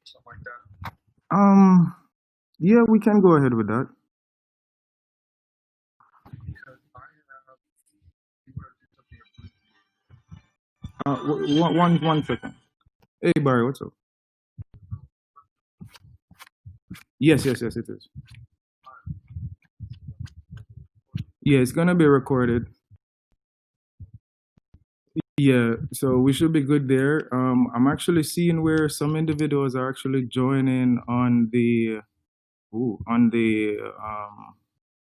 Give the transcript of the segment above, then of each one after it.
something like that? Yeah, we can go ahead with that. Because I you want to do something. One second. Hey Barry, what's up? Yes, it is. Yeah, it's gonna be recorded. Yeah, so we should be good there. I'm actually seeing where some individuals are actually joining on the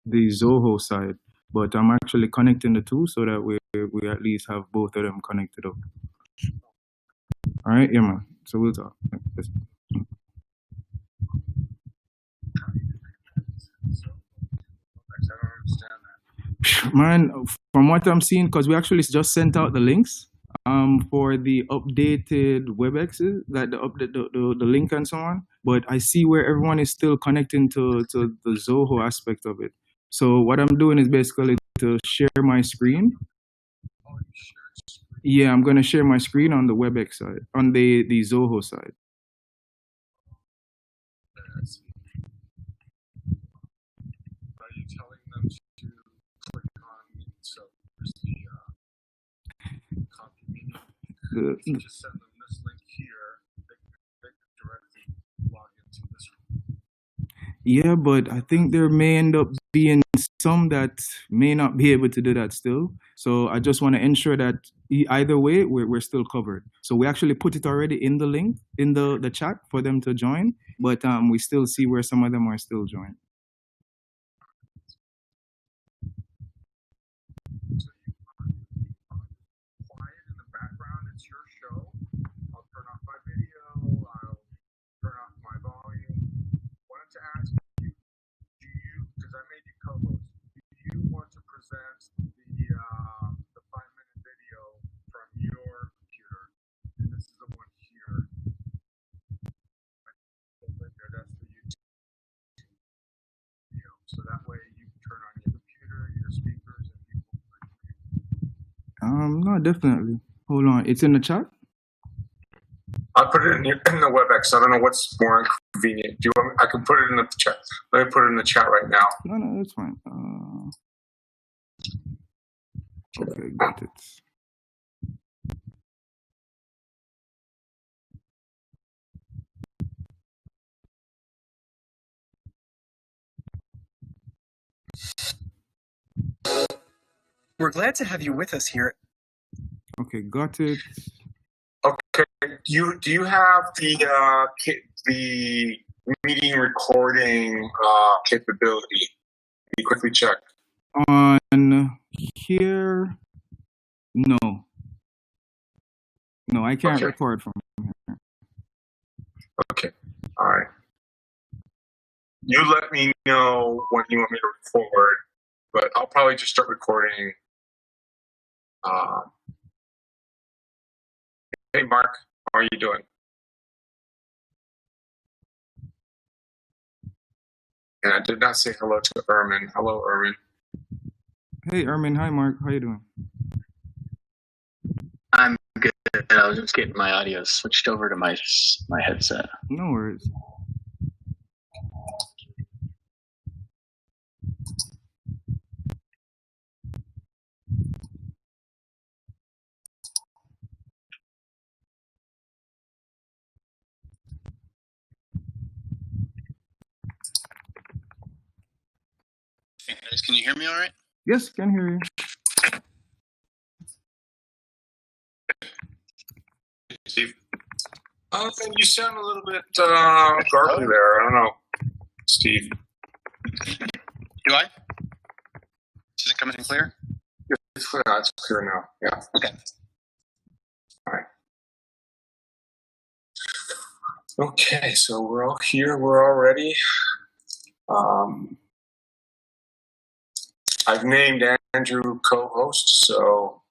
the Zoho side, but I'm actually connecting the two so that we at least have both of them connected up. All right, yeah, man. So we'll talk. Yes. I don't understand that. Man, from what I'm seeing, because we actually just sent out the links for the updated WebExes, like the update the link and so on. But I see where everyone is still connecting to the Zoho aspect of it. So what I'm doing is basically to share my screen. Oh, you shared screen. Yeah, I'm gonna share my screen on the WebEx side, on the Zoho side. I see. Are you telling them to click on, so there's the copy meeting? You just send them this link here, they can directly log into this one. Yeah, but I think there may end up being some that may not be able to do that still. So I just want to ensure that either way, we're still covered. So we actually put it already in the link, in the chat for them to join, but we still see where some of them are still joined. So you quiet in the background, it's your show. I'll turn off my video, I'll turn off my volume. Wanted to ask you, because I made you co-host, do you want to present the 5-minute video from your computer? And this is the one here. That's the YouTube video. So that way you can turn on your computer, your speakers, and people can hear you. No, definitely. Hold on, it's in the chat. I put it in the WebEx. I don't know what's more convenient. Do you want? I can put it in the chat. Let me put it in the chat right now. No, that's fine. Okay, got it. We're glad to have you with us here. Okay, got it. Okay, do you have the meeting recording capability? Can you quickly check? On here, no, I can't record from here. Okay, all right. You let me know when you want me to record, but I'll probably just start recording. Hey, Mark, how are you doing? And I did not say hello to Ermin. Hello, Ermin. Hey, Ermin. Hi, Mark. How you doing? I'm good. I was just getting my audio switched over to my headset. No worries. Hey guys, can you hear me all right? Yes, can hear you. Steve? You sound a little bit garbled there. I don't know, Steve. Do I? Is it coming in clear? It's clear. It's clear now. Yeah. Okay. All right. Okay, so we're all here. We're all ready. I've named Andrew co-host, so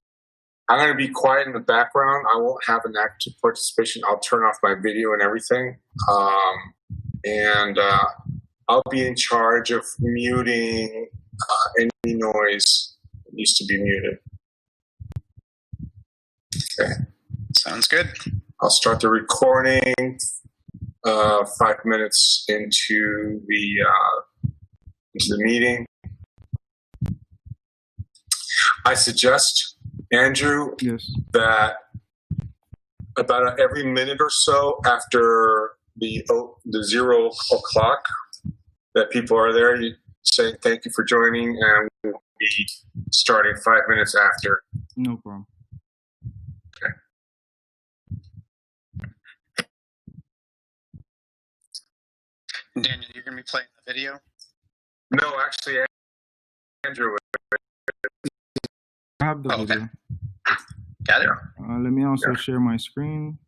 I'm going to be quiet in the background. I won't have an active participation. I'll turn off my video and everything. And I'll be in charge of muting any noise that needs to be muted. Okay. Sounds good. I'll start the recording. 5 minutes into the meeting. I suggest, Andrew, Yes. that about every minute or so after the 0 o'clock that people are there, you say thank you for joining, and we'll be starting 5 minutes after. No problem. Okay. Daniel, you're going to be playing the video? No, actually, Andrew. I have the Oh, okay. video. Got it? Let me also share my screen.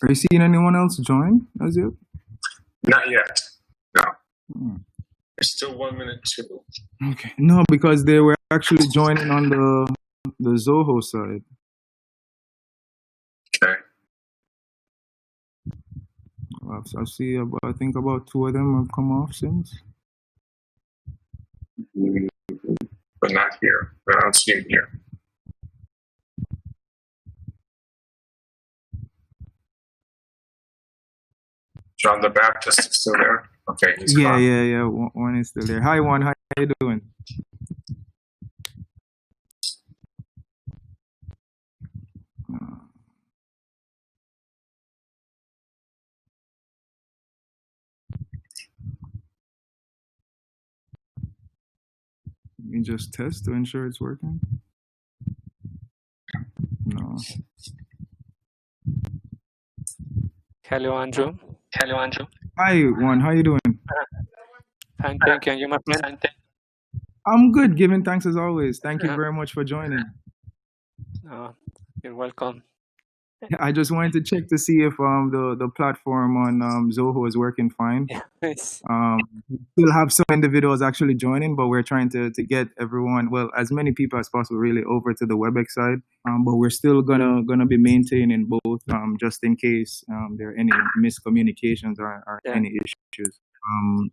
Are you seeing anyone else join as yet? Not yet. No. Hmm. There's still 1 minute too. Okay. No, because they were actually joining on the Zoho side. Okay. I see about, I think about 2 of them have come off since. But not here. I don't see him here. John the Baptist is still there. Okay, he's gone. Yeah. One is still there. Hi, Juan. How you doing? Let me just test to ensure it's working. No. Hello, Andrew. Hello, Andrew. Hi, Juan. How you doing? Fine, thank you. And you, my friend? I'm good. Giving thanks as always. Thank you very much for joining. You're welcome. I just wanted to check to see if the platform on Zoho is working fine. Yes. We still have some individuals actually joining, but we're trying to get everyone, well, as many people as possible, really over to the WebEx side. But we're still gonna be maintaining both, just in case there are any miscommunications or any issues.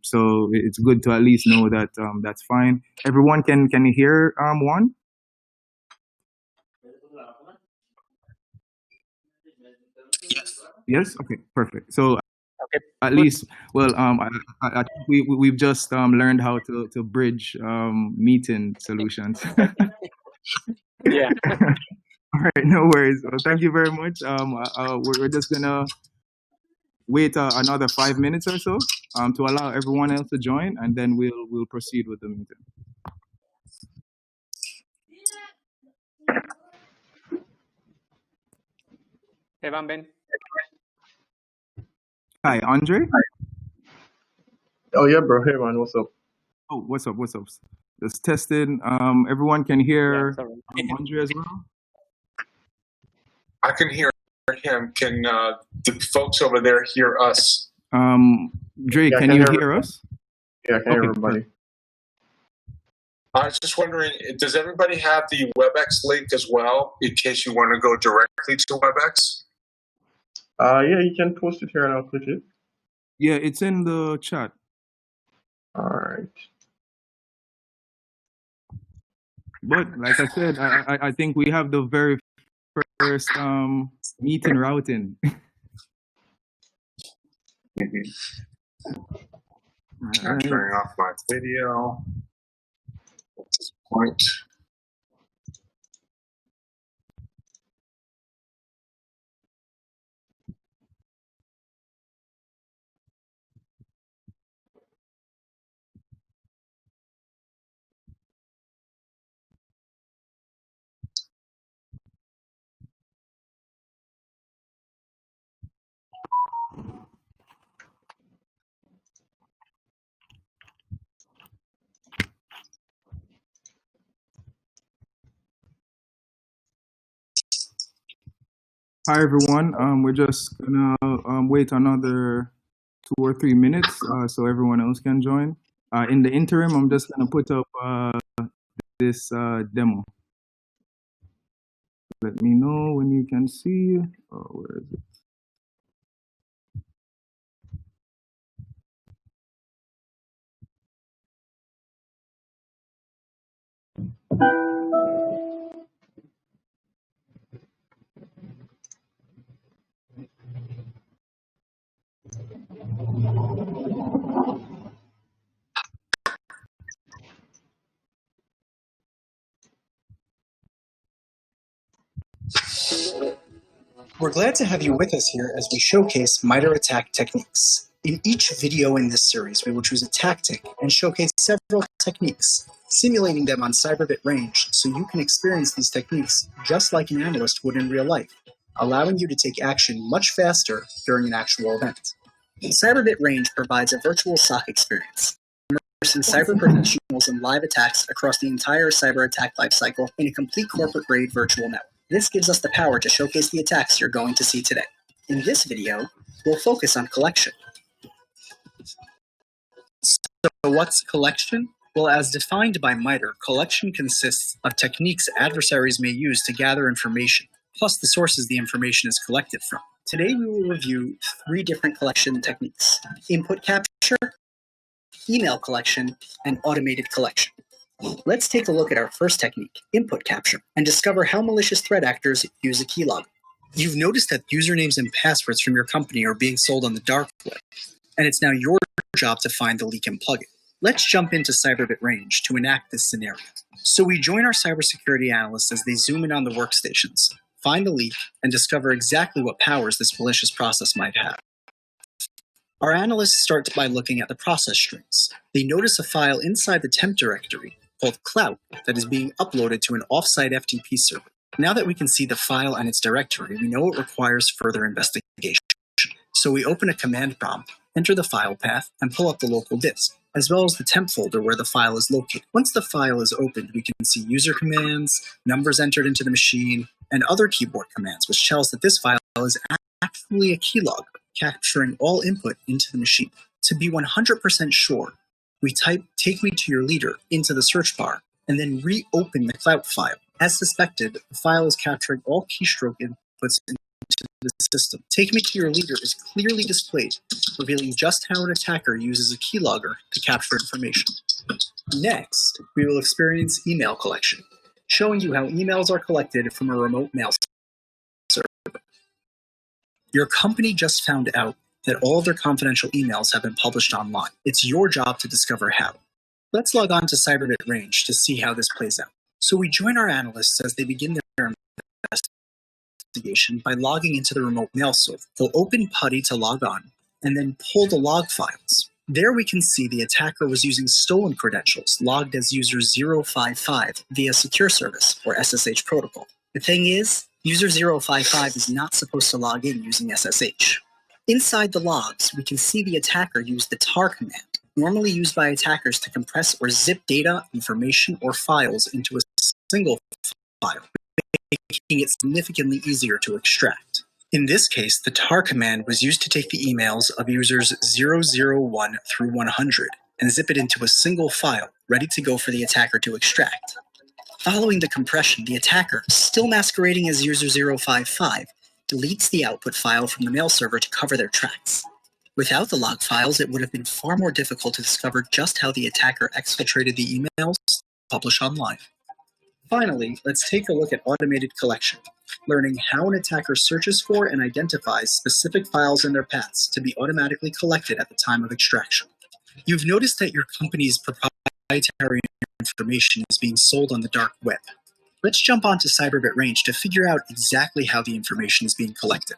So it's good to at least know that that's fine. Everyone can hear Juan? Yes. Okay. Perfect. So at least, well, I think we've just learned how to bridge meeting solutions. Yeah. All right. No worries. Well, thank you very much. We're just gonna wait another 5 minutes or so to allow everyone else to join, and then we'll proceed with the meeting. Evan, Ben. Hi, Andre. Oh yeah, bro. Hey man, what's up? Oh, what's up? Just testing. Everyone can hear Yeah, sorry. Andre as well. I can hear him. Can the folks over there hear us? Dre, Yeah, can you hear us? Yeah, I can hear Okay, everybody. I was just wondering, does everybody have the WebEx link as well, in case you want to go directly to WebEx? Yeah, you can post it here and I'll click it. Yeah, it's in the chat. All right. But like I said, I think we have the very first meeting routing. I'm turning off my video at this point. Hi everyone. We're just gonna wait another 2 or 3 minutes so everyone else can join. In the interim, I'm just gonna put up this demo. Let me know when you can see. Oh, where is it? We're glad to have you with us here as we showcase MITRE attack techniques. In each video in this series, we will choose a tactic and showcase several techniques, simulating them on CyberBit range so you can experience these techniques just like an analyst would in real life, allowing you to take action much faster during an actual event. CyberBit range provides a virtual SOC experience, immersing cyber professionals in live attacks across the entire cyber attack lifecycle in a complete corporate-grade virtual network. This gives us the power to showcase the attacks you're going to see today. In this video, we'll focus on collection. So what's collection? Well, as defined by MITRE, collection consists of techniques adversaries may use to gather information, plus the sources the information is collected from. Today we will review 3 different collection techniques: input capture, email collection, and automated collection. Let's take a look at our first technique, input capture, and discover how malicious threat actors use a keylogger. You've noticed that usernames and passwords from your company are being sold on the dark web, and it's now your job to find the leak and plug it. Let's jump into CyberBit range to enact this scenario. So we join our cybersecurity analysts as they zoom in on the workstations, find the leak, and discover exactly what powers this malicious process might have. Our analysts start by looking at the process strings. They notice a file inside the temp directory called clout that is being uploaded to an offsite FTP server. Now that we can see the file and its directory, we know it requires further investigation. So we open a command prompt, enter the file path, and pull up the local disk, as well as the temp folder where the file is located. Once the file is opened, we can see user commands, numbers entered into the machine, and other keyboard commands, which tells that this file is actually a keylogger, capturing all input into the machine. To be 100% sure, we type "take me to your leader" into the search bar, and then reopen the clout file. As suspected, the file is capturing all keystroke inputs into the system. "Take me to your leader" is clearly displayed, revealing just how an attacker uses a keylogger to capture information. Next, we will experience email collection, showing you how emails are collected from a remote mail server. Your company just found out that all their confidential emails have been published online. It's your job to discover how. Let's log on to CyberBit range to see how this plays out. So we join our analysts as they begin their investigation by logging into the remote mail server. They'll open PuTTY to log on, and then pull the log files. There we can see the attacker was using stolen credentials, logged as user 055 via Secure Service, or SSH protocol. The thing is, user 055 is not supposed to log in using SSH. Inside the logs, we can see the attacker use the tar command, normally used by attackers to compress or zip data, information, or files into a single file, making making it significantly easier to extract. In this case, the tar command was used to take the emails of users 001 through 100 and zip it into a single file, ready to go for the attacker to extract. Following the compression, the attacker, still masquerading as user 055, deletes the output file from the mail server to cover their tracks. Without the log files, it would have been far more difficult to discover just how the attacker exfiltrated the emails published online. Finally, let's take a look at automated collection, learning how an attacker searches for and identifies specific files in their paths to be automatically collected at the time of extraction. You've noticed that your company's proprietary information is being sold on the dark web. Let's jump onto Cyberbit Range to figure out exactly how the information is being collected.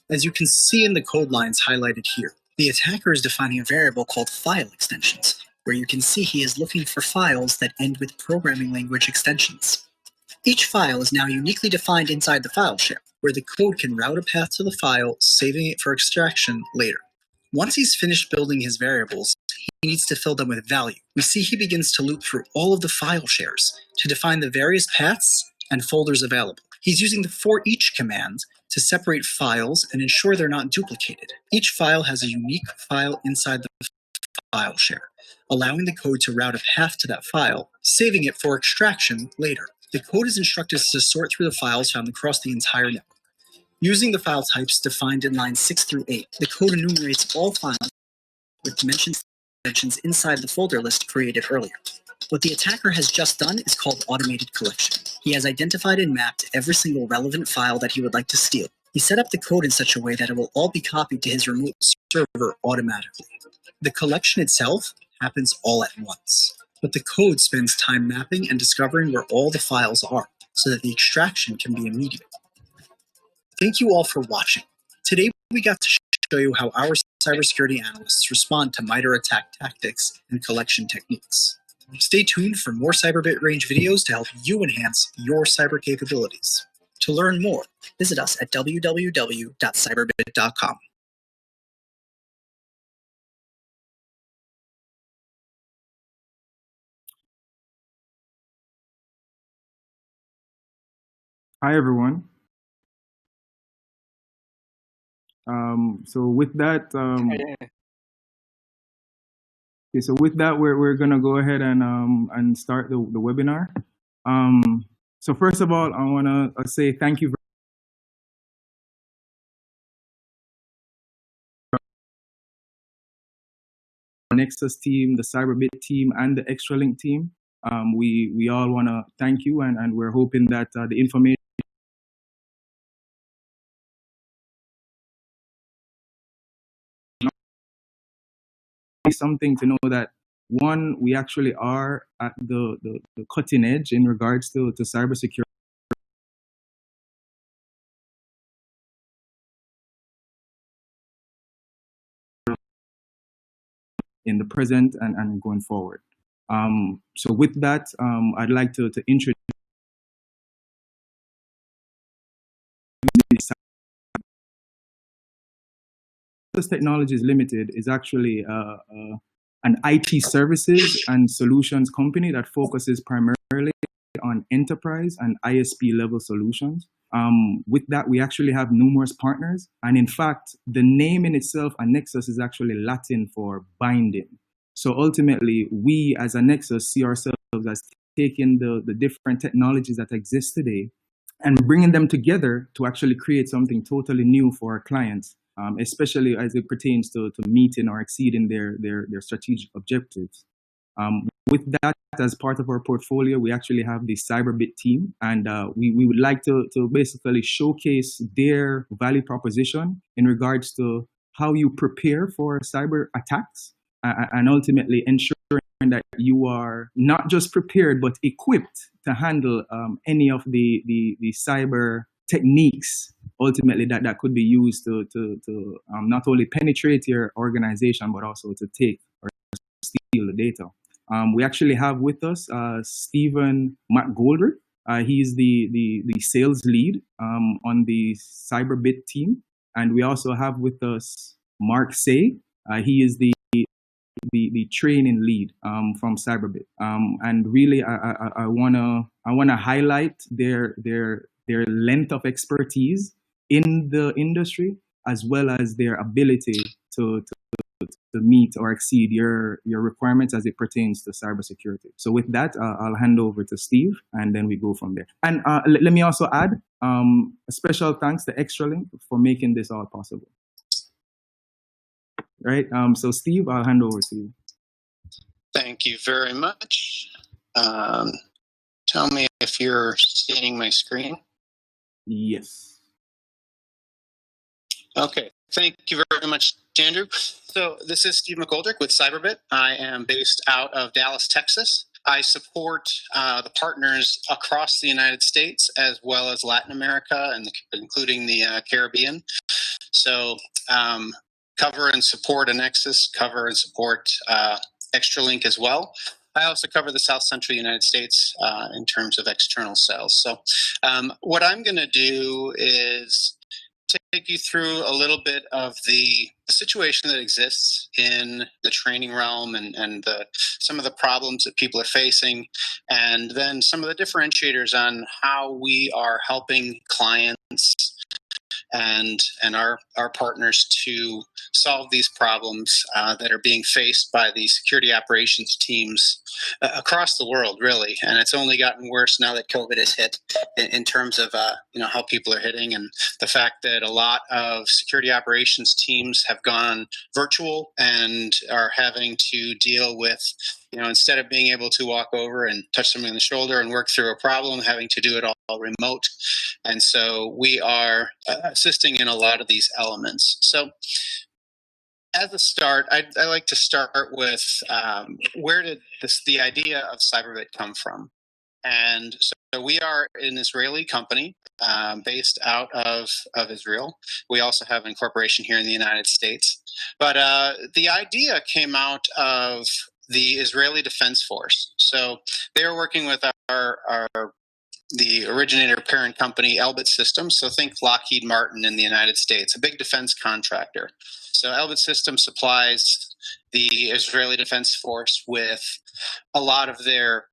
As you can see in the code lines highlighted here, the attacker is defining a variable called file extensions, where you can see he is looking for files that end with programming language extensions. Each file is now uniquely defined inside the file share, where the code can route a path to the file, saving it for extraction later. Once he's finished building his variables, he needs to fill them with value. We see he begins to loop through all of the file shares to define the various paths and folders available. He's using the for-each command to separate files and ensure they're not duplicated. Each file has a unique file inside the file share, allowing the code to route a path to that file, saving it for extraction later. The code is instructed to sort through the files found across the entire network. Using the file types defined in lines 6 through 8, the code enumerates all files with dimensions inside the folder list created earlier. What the attacker has just done is called automated collection. He has identified and mapped every single relevant file that he would like to steal. He set up the code in such a way that it will all be copied to his remote server automatically. The collection itself happens all at once, but the code spends time mapping and discovering where all the files are, so that the extraction can be immediate. Thank you all for watching. Today we got to show you how our cybersecurity analysts respond to MITRE attack tactics and collection techniques. Stay tuned for more Cyberbit Range videos to help you enhance your cyber capabilities. To learn more, visit us at www.cyberbit.com. Hi, everyone. So with that, we're gonna go ahead and start the webinar. So first of all, I wanna say thank you Annexus team, the Cyberbit team, and the Extralink team. We all wanna thank you, and we're hoping that the information is something to know that one, we actually are at the cutting edge in regards to cybersecurity. In the present and going forward. So with that, I'd like to introduce Technologies Limited is actually an IT services and solutions company that focuses primarily on enterprise and ISP level solutions. With that, we actually have numerous partners. And in fact, the name in itself, Annexus, is actually Latin for binding. So ultimately, we as Annexus see ourselves as taking the different technologies that exist today and bringing them together to actually create something totally new for our clients, especially as it pertains to meeting or exceeding their strategic objectives. With that, as part of our portfolio, we actually have the Cyberbit team, and we would like to basically showcase their value proposition in regards to how you prepare for cyber attacks and ultimately ensuring that you are not just prepared, but equipped to handle any of the cyber techniques ultimately that could be used to not only penetrate your organization, but also to take or steal the data. We actually have with us Stephen McGoldrick. He's the sales lead on the Cyberbit team. And we also have with us Mark Say. He is the training lead from Cyberbit. And really, I wanna highlight their their length of expertise in the industry, as well as their ability to meet or exceed your requirements as it pertains to cybersecurity. So with that, I'll hand over to Steve, and then we go from there. And let me also add a special thanks to Extralink for making this all possible. Right. So Steve, I'll hand over to you. Thank you very much. Tell me if you're seeing my screen. Yes. Okay. Thank you very much, Andrew. So this is Steve McGoldrick with Cyberbit. I am based out of Dallas, Texas. I support the partners across the United States as well as Latin America, and including the Caribbean. So cover and support Annexus, cover and support Extralink as well. I also cover the South Central United States in terms of external sales. So what I'm going to do is take you through a little bit of the situation that exists in the training realm and some of the problems that people are facing, and then some of the differentiators on how we are helping clients and our partners to solve these problems that are being faced by the security operations teams across the world, really. And it's only gotten worse now that COVID has hit in terms of how people are hitting, and the fact that a lot of security operations teams have gone virtual and are having to deal with, instead of being able to walk over and touch somebody on the shoulder and work through a problem, having to do it all remote. And so we are assisting in a lot of these elements. So as a start, I like to start with where did the idea of Cyberbit come from? And so we are an Israeli company based out of Israel. We also have an incorporation here in the United States. But the idea came out of the Israeli Defense Force. So they were working with the originator parent company, Elbit Systems. So think Lockheed Martin in the United States, a big defense contractor. So Elbit Systems supplies the Israeli Defense Force with a lot of their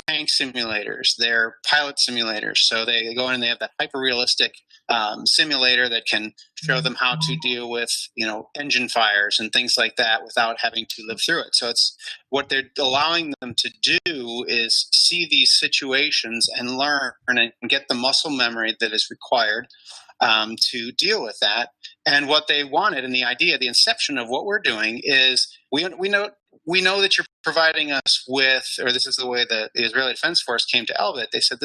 tank simulators, their pilot simulators. So they go in and they have that hyper-realistic simulator that can show them how to deal with, engine fires and things like that without having to live through it. So it's what they're allowing them to do is see these situations and learn and get the muscle memory that is required to deal with that. And what they wanted, and the idea, the inception of what we're doing is we know that you're providing us with, or this is the way the Israeli Defense Force came to Elbit. They said,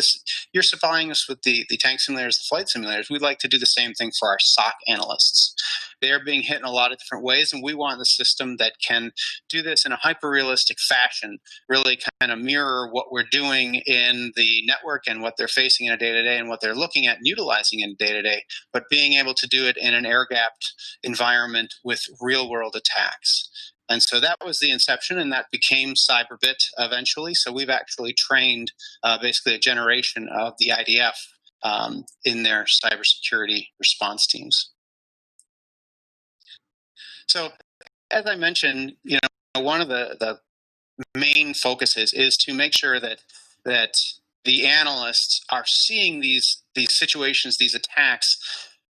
you're supplying us with the tank simulators, the flight simulators. We'd like to do the same thing for our SOC analysts. They're being hit in a lot of different ways, and we want the system that can do this in a hyper-realistic fashion, really kind of mirror what we're doing in the network and what they're facing in a day-to-day and what they're looking at and utilizing in day-to-day, but being able to do it in an air-gapped environment with real-world attacks. And so that was the inception, and that became Cyberbit eventually. So we've actually trained basically a generation of the IDF in their cybersecurity response teams. So as I mentioned, one of the main focuses is to make sure that the analysts are seeing these situations, these attacks,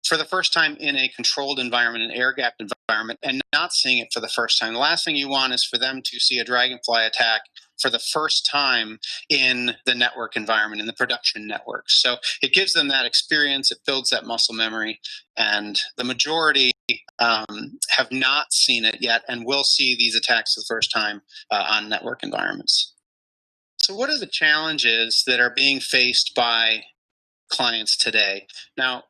for the first time in a controlled environment, an air-gapped environment, and not seeing it for the first time. The last thing you want is for them to see a Dragonfly attack for the first time in the network environment, in the production network. So it gives them that experience, it builds that muscle memory, and the majority have not seen it yet and will see these attacks for the first time on network environments. So what are the challenges that are being faced by clients today? Now,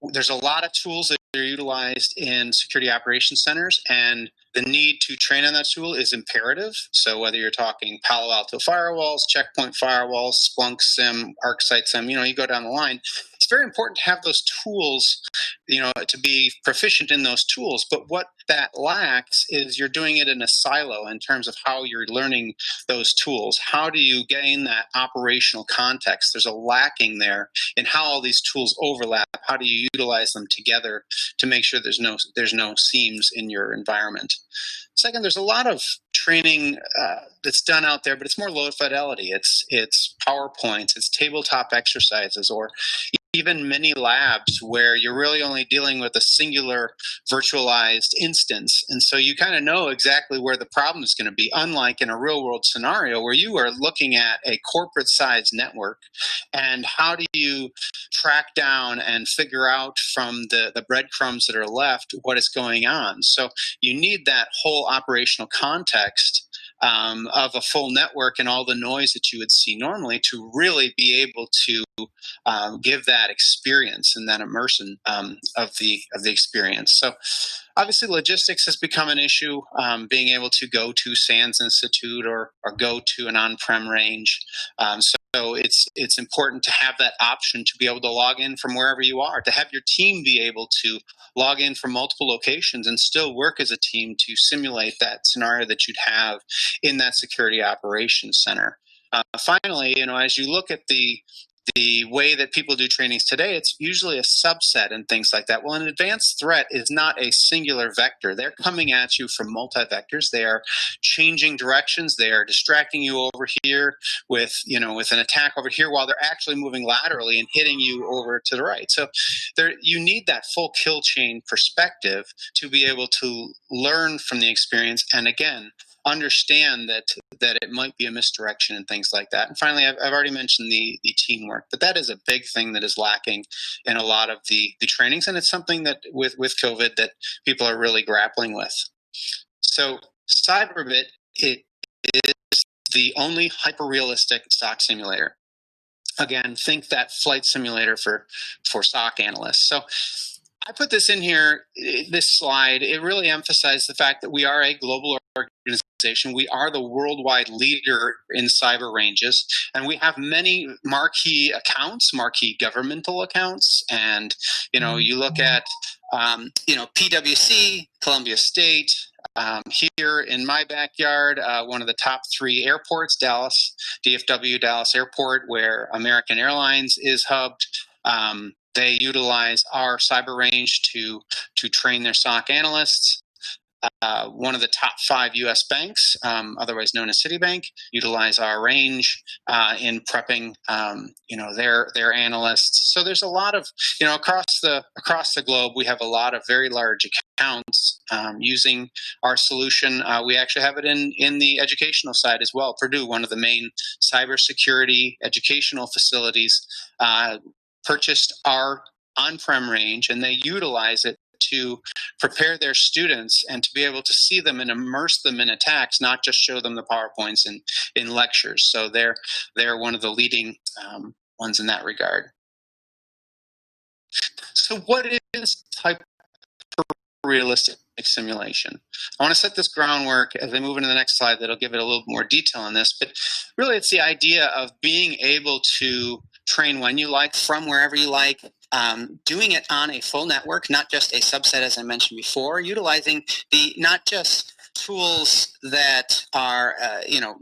there's a lot of tools that are utilized in security operations centers, and the need to train on that tool is imperative. So whether you're talking Palo Alto firewalls, Checkpoint firewalls, Splunk SIM, ArcSight SIM, you go down the line. It's very important to have those tools, to be proficient in those tools. But what that lacks is you're doing it in a silo in terms of how you're learning those tools. How do you gain that operational context? There's a lacking there in how all these tools overlap. How do you utilize them together to make sure there's no seams in your environment? Second, there's a lot of training that's done out there, but it's more low fidelity. It's PowerPoints, it's tabletop exercises, or even mini labs where you're really only dealing with a singular virtualized instance. And so you kind of know exactly where the problem is going to be, unlike in a real world scenario where you are looking at a corporate sized network. And how do you track down and figure out from the breadcrumbs that are left what is going on? So you need that whole operational context of a full network and all the noise that you would see normally to really be able to give that experience and that immersion of the experience. So obviously logistics has become an issue, being able to go to SANS Institute or go to an on-prem range. So it's important to have that option to be able to log in from wherever you are, to have your team be able to log in from multiple locations and still work as a team to simulate that scenario that you'd have in that security operations center. Finally, as you look at the way that people do trainings today, it's usually a subset and things like that. Well, an advanced threat is not a singular vector. They're coming at you from multi-vectors. They are changing directions. They are distracting you over here with an attack over here while they're actually moving laterally and hitting you over to the right. So you need that full kill chain perspective to be able to learn from the experience and, again, understand that it might be a misdirection and things like that. And finally, I've already mentioned the teamwork, but that is a big thing that is lacking in a lot of the trainings, and it's something that with COVID that people are really grappling with. So Cyberbit, it is the only hyper-realistic SOC simulator. Again, think that flight simulator for SOC analysts. So I put this in here, this slide. It really emphasized the fact that we are a global organization. We are the worldwide leader in cyber ranges, and we have many marquee accounts, marquee governmental accounts. And, you look at, PwC, Columbia State, here in my backyard, one of the top 3 airports, Dallas, DFW Dallas Airport, where American Airlines is hubbed. They utilize our cyber range to train their SOC analysts. One of the top 5 U.S. banks, otherwise known as Citibank, utilize our range in prepping, their analysts. So there's a lot of, across the globe, we have a lot of very large accounts using our solution. We actually have it in the educational side as well. Purdue, one of the main cybersecurity educational facilities, purchased our on-prem range, and they utilize it to prepare their students and to be able to see them and immerse them in attacks, not just show them the PowerPoints in lectures. So they're one of the leading ones in that regard. So what is hyper-realistic simulation? I want to set this groundwork as I move into the next slide that'll give it a little more detail on this, but really it's the idea of being able to train when you like, from wherever you like, doing it on a full network, not just a subset, as I mentioned before, utilizing not just tools that are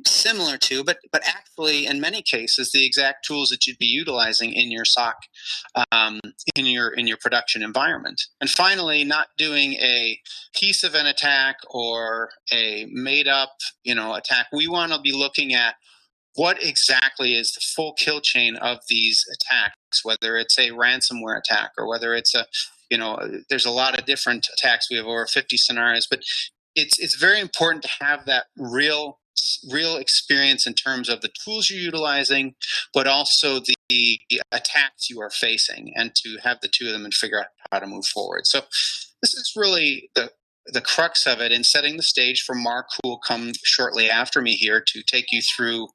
similar to, but actually in many cases the exact tools that you'd be utilizing in your SOC, in your production environment. And finally, not doing a piece of an attack or a made up attack. We want to be looking at what exactly is the full kill chain of these attacks, whether it's a ransomware attack or whether it's there's a lot of different attacks. We have over 50 scenarios, but it's very important to have that real experience in terms of the tools you're utilizing, but also the attacks you are facing, and to have the two of them and figure out how to move forward. So this is really the crux of it, in setting the stage for Mark, who will come shortly after me here to take you through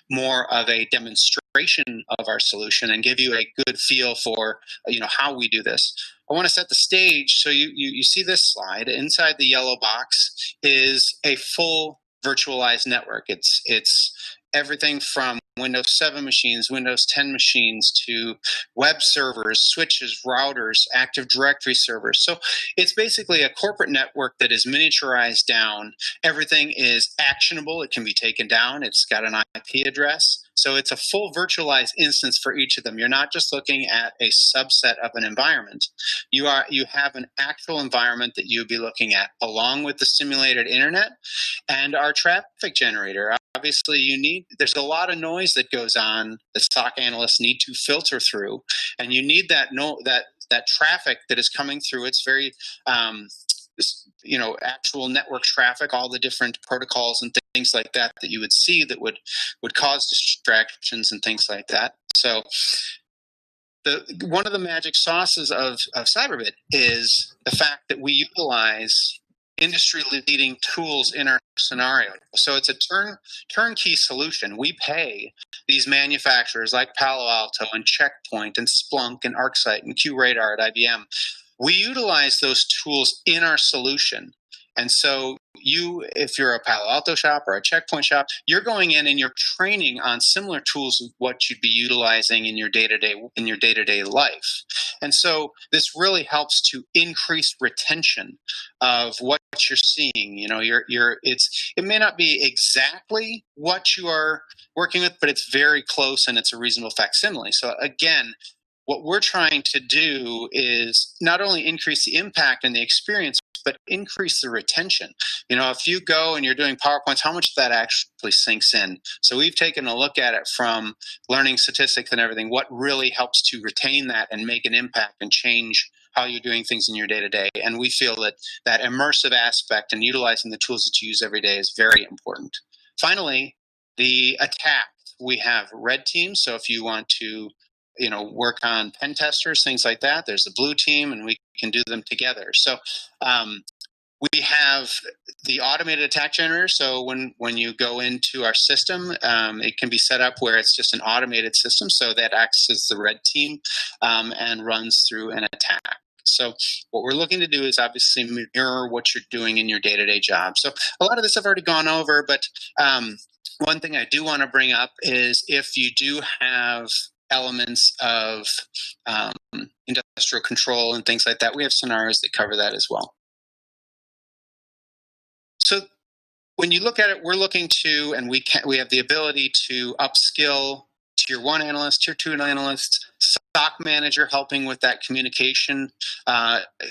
more of a demonstration of our solution and give you a good feel for how we do this. I want to set the stage. So you see this slide. Inside the yellow box is a full virtualized network. It's everything from Windows 7 machines, Windows 10 machines, to web servers, switches, routers, Active Directory servers. So it's basically a corporate network that is miniaturized down. Everything is actionable. It can be taken down. It's got an IP address. So it's a full virtualized instance for each of them. You're not just looking at a subset of an environment. You have an actual environment that you'd be looking at, along with the simulated internet and our traffic generator. obviously there's a lot of noise that goes on that SOC analysts need to filter through, and you need that traffic that is coming through. It's very actual network traffic, all the different protocols and things like that you would see that would cause distractions and things like that. So one of the magic sauces of Cyberbit is the fact that we utilize industry-leading tools in our scenario. So it's a turnkey solution. We pay these manufacturers like Palo Alto and Checkpoint and Splunk and ArcSight and QRadar at IBM. We utilize those tools in our solution. And so if you're a Palo Alto shop or a Checkpoint shop, you're going in and you're training on similar tools of what you'd be utilizing in your day-to-day life. And so this really helps to increase retention of what you're seeing. It may not be exactly what you are working with, but it's very close and it's a reasonable facsimile. So again, what we're trying to do is not only increase the impact and the experience, but increase the retention. If you go and you're doing PowerPoints, how much of that actually sinks in? So we've taken a look at it from learning statistics and everything, what really helps to retain that and make an impact and change how you're doing things in your day-to-day. And we feel that immersive aspect and utilizing the tools that you use every day is very important. Finally, the attack. We have red teams, so if you want to work on pen testers, things like that, there's the blue team, and we can do them together. So we have the automated attack generator. So when you go into our system, it can be set up where it's just an automated system, so that acts as the red team and runs through an attack. So what we're looking to do is obviously mirror what you're doing in your day-to-day job. So a lot of this I've already gone over, but one thing I do want to bring up is if you do have elements of industrial control and things like that, we have scenarios that cover that as well. So when you look at it, we're looking to, and we have the ability to upskill tier 1 analysts, tier 2 analysts, SOC manager helping with that communication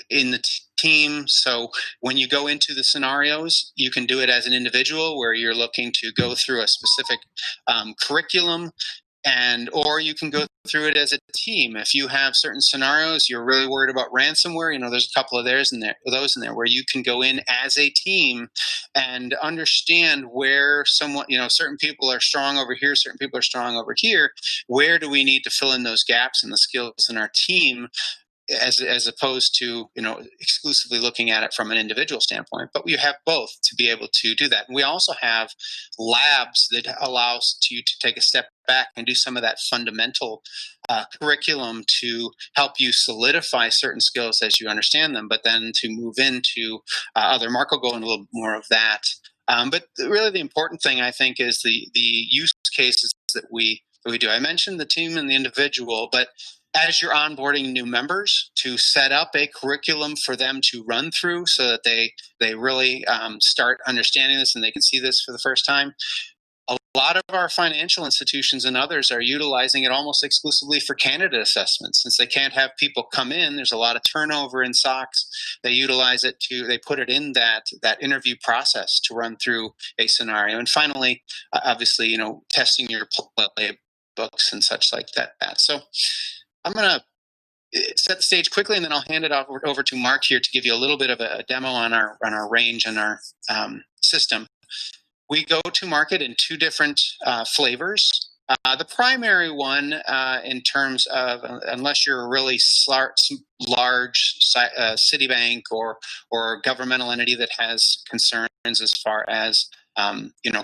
in the team. So when you go into the scenarios, you can do it as an individual where you're looking to go through a specific curriculum, or you can go through it as a team. If you have certain scenarios, you're really worried about ransomware, there's a couple of those in there where you can go in as a team and understand where certain people are strong over here, certain people are strong over here. Where do we need to fill in those gaps in the skills in our team? As opposed to exclusively looking at it from an individual standpoint, but we have both to be able to do that. And we also have labs that allows you to take a step back and do some of that fundamental curriculum to help you solidify certain skills as you understand them, but then to move into other. Mark will go into a little more of that. But really, the important thing I think is the use cases that we do. I mentioned the team and the individual, but as you're onboarding new members, to set up a curriculum for them to run through so that they really start understanding this and they can see this for the first time. A lot of our financial institutions and others are utilizing it almost exclusively for candidate assessments. Since they can't have people come in, there's a lot of turnover in SOCs. They utilize it they put it in that interview process to run through a scenario. And finally, obviously, testing your playbooks and such like that. So I'm going to set the stage quickly, and then I'll hand it over to Mark here to give you a little bit of a demo on our range and our system. We go to market in two different flavors. The primary one, in terms of, unless you're a really large Citibank or governmental entity that has concerns as far as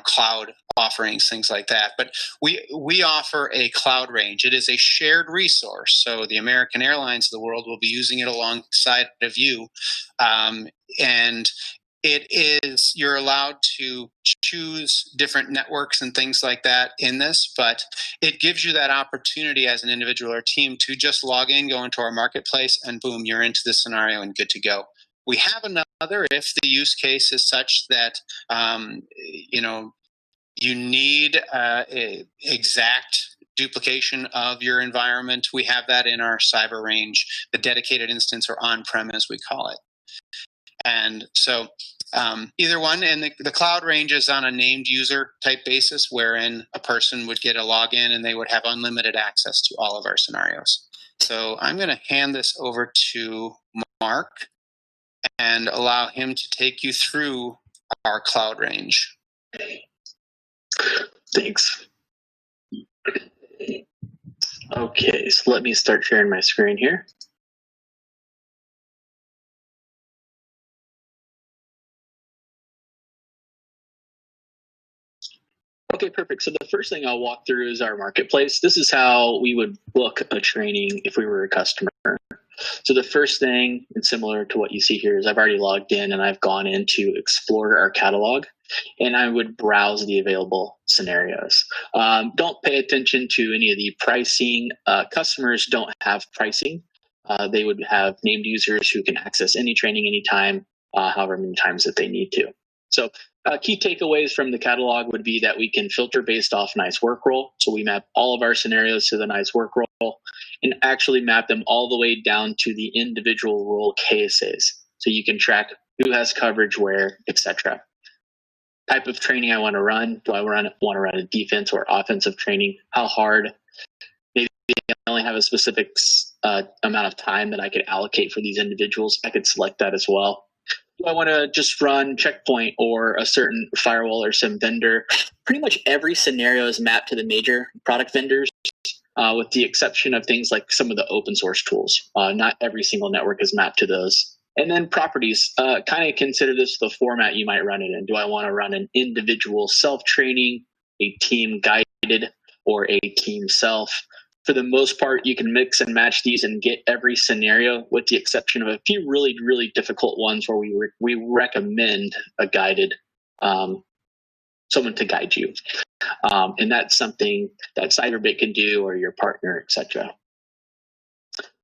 cloud offerings, things like that. But we offer a cloud range. It is a shared resource, so the American Airlines of the world will be using it alongside of you, and you're allowed to choose different networks and things like that in this, but it gives you that opportunity as an individual or team to just log in, go into our marketplace, and boom, you're into the scenario and good to go. We have another if the use case is such that you need exact duplication of your environment. We have that in our cyber range, the dedicated instance, or on-prem as we call it. And so either one, and the cloud range is on a named user type basis, wherein a person would get a login and they would have unlimited access to all of our scenarios. So I'm going to hand this over to Mark and allow him to take you through our cloud range. Thanks. Okay, so let me start sharing my screen here. Okay, perfect. So the first thing I'll walk through is our marketplace. This is how we would book a training if we were a customer. So the first thing, and similar to what you see here, is I've already logged in and I've gone in to explore our catalog, and I would browse the available scenarios. Don't pay attention to any of the pricing. Customers don't have pricing. They would have named users who can access any training anytime, however many times that they need to. So key takeaways from the catalog would be that we can filter based off NICE work role. So we map all of our scenarios to the NICE work role and actually map them all the way down to the individual role KSAs. So you can track who has coverage where, etc. Type of training I want to run. Do I want to run a defense or offensive training? How hard? Maybe I only have a specific amount of time that I could allocate for these individuals. I could select that as well. Do I want to just run Checkpoint or a certain firewall or some vendor? Pretty much every scenario is mapped to the major product vendors, with the exception of things like some of the open source tools. Not every single network is mapped to those. And then properties, kind of consider this the format you might run it in. Do I want to run an individual self-training, a team guided, or a team self? For the most part, you can mix and match these and get every scenario, with the exception of a few really, really difficult ones where we recommend a guided, someone to guide you. And that's something that Cyberbit can do, or your partner, etc.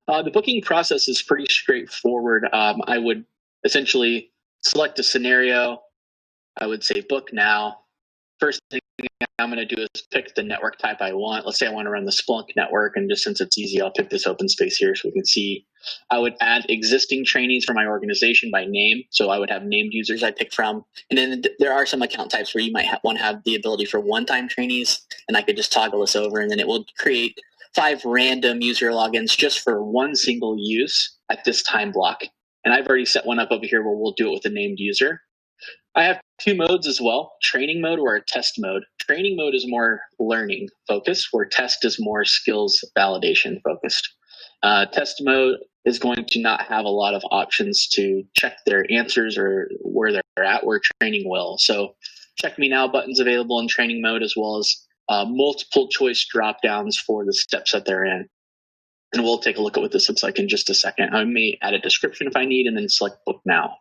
The booking process is pretty straightforward. I would essentially select a scenario. I would say book now. First thing I'm going to do is pick the network type I want. Let's say I want to run the Splunk network, and just since it's easy, I'll pick this open space here so we can see. I would add existing trainees for my organization by name. So I would have named users I pick from. And then there are some account types where you might want to have the ability for one-time trainees, and I could just toggle this over, and then it will create 5 random user logins just for one single use at this time block. And I've already set one up over here where we'll do it with a named user. I have 2 modes as well, training mode or a test mode. Training mode is more learning focused, where test is more skills validation focused. Test mode is going to not have a lot of options to check their answers or where they're at, where training will. So check me now button's available in training mode, as well as multiple choice drop downs for the steps that they're in. And we'll take a look at what this looks like in just a second. I may add a description if I need, and then select book now.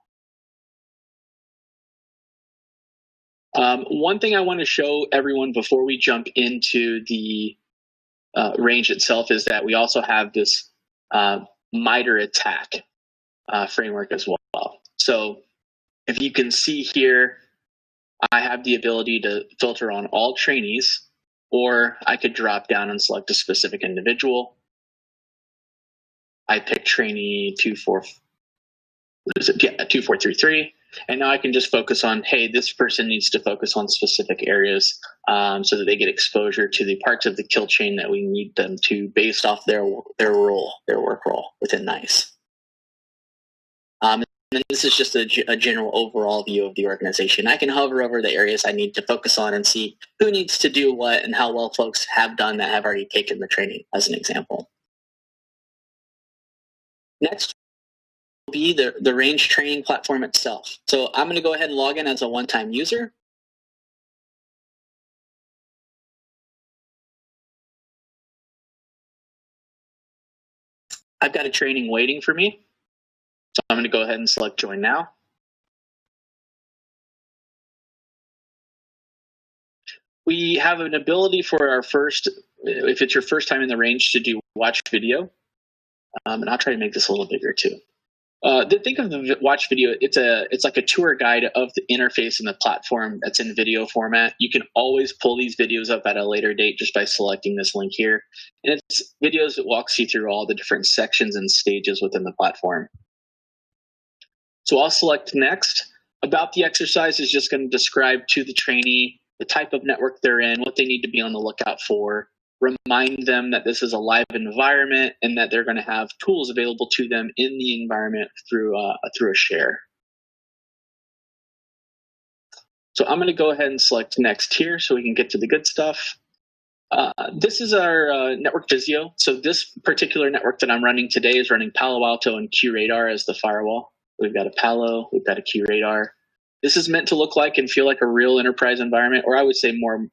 One thing I want to show everyone before we jump into the range itself is that we also have this MITRE attack framework as well. So if you can see here, I have the ability to filter on all trainees, or I could drop down and select a specific individual. I pick trainee 2433. And now I can just focus on, hey, this person needs to focus on specific areas so that they get exposure to the parts of the kill chain that we need them to based off their role, their work role within NICE. And this is just a general overall view of the organization. I can hover over the areas I need to focus on and see who needs to do what and how well folks have done that have already taken the training, as an example. Next will be the range training platform itself. So I'm going to go ahead and log in as a one-time user. I've got a training waiting for me. So I'm going to go ahead and select join now. We have an ability for our first, if it's your first time in the range, to do watch video. And I'll try to make this a little bigger too. Think of the watch video, it's like a tour guide of the interface and the platform that's in video format. You can always pull these videos up at a later date just by selecting this link here. And it's videos that walks you through all the different sections and stages within the platform. So I'll select next. About the exercise is just going to describe to the trainee the type of network they're in, what they need to be on the lookout for, remind them that this is a live environment and that they're going to have tools available to them in the environment through a share. So I'm going to go ahead and select next here so we can get to the good stuff. This is our network Visio. So this particular network that I'm running today is running Palo Alto and QRadar as the firewall. We've got a Palo, we've got a QRadar. This is meant to look like and feel like a real enterprise environment, or I would say more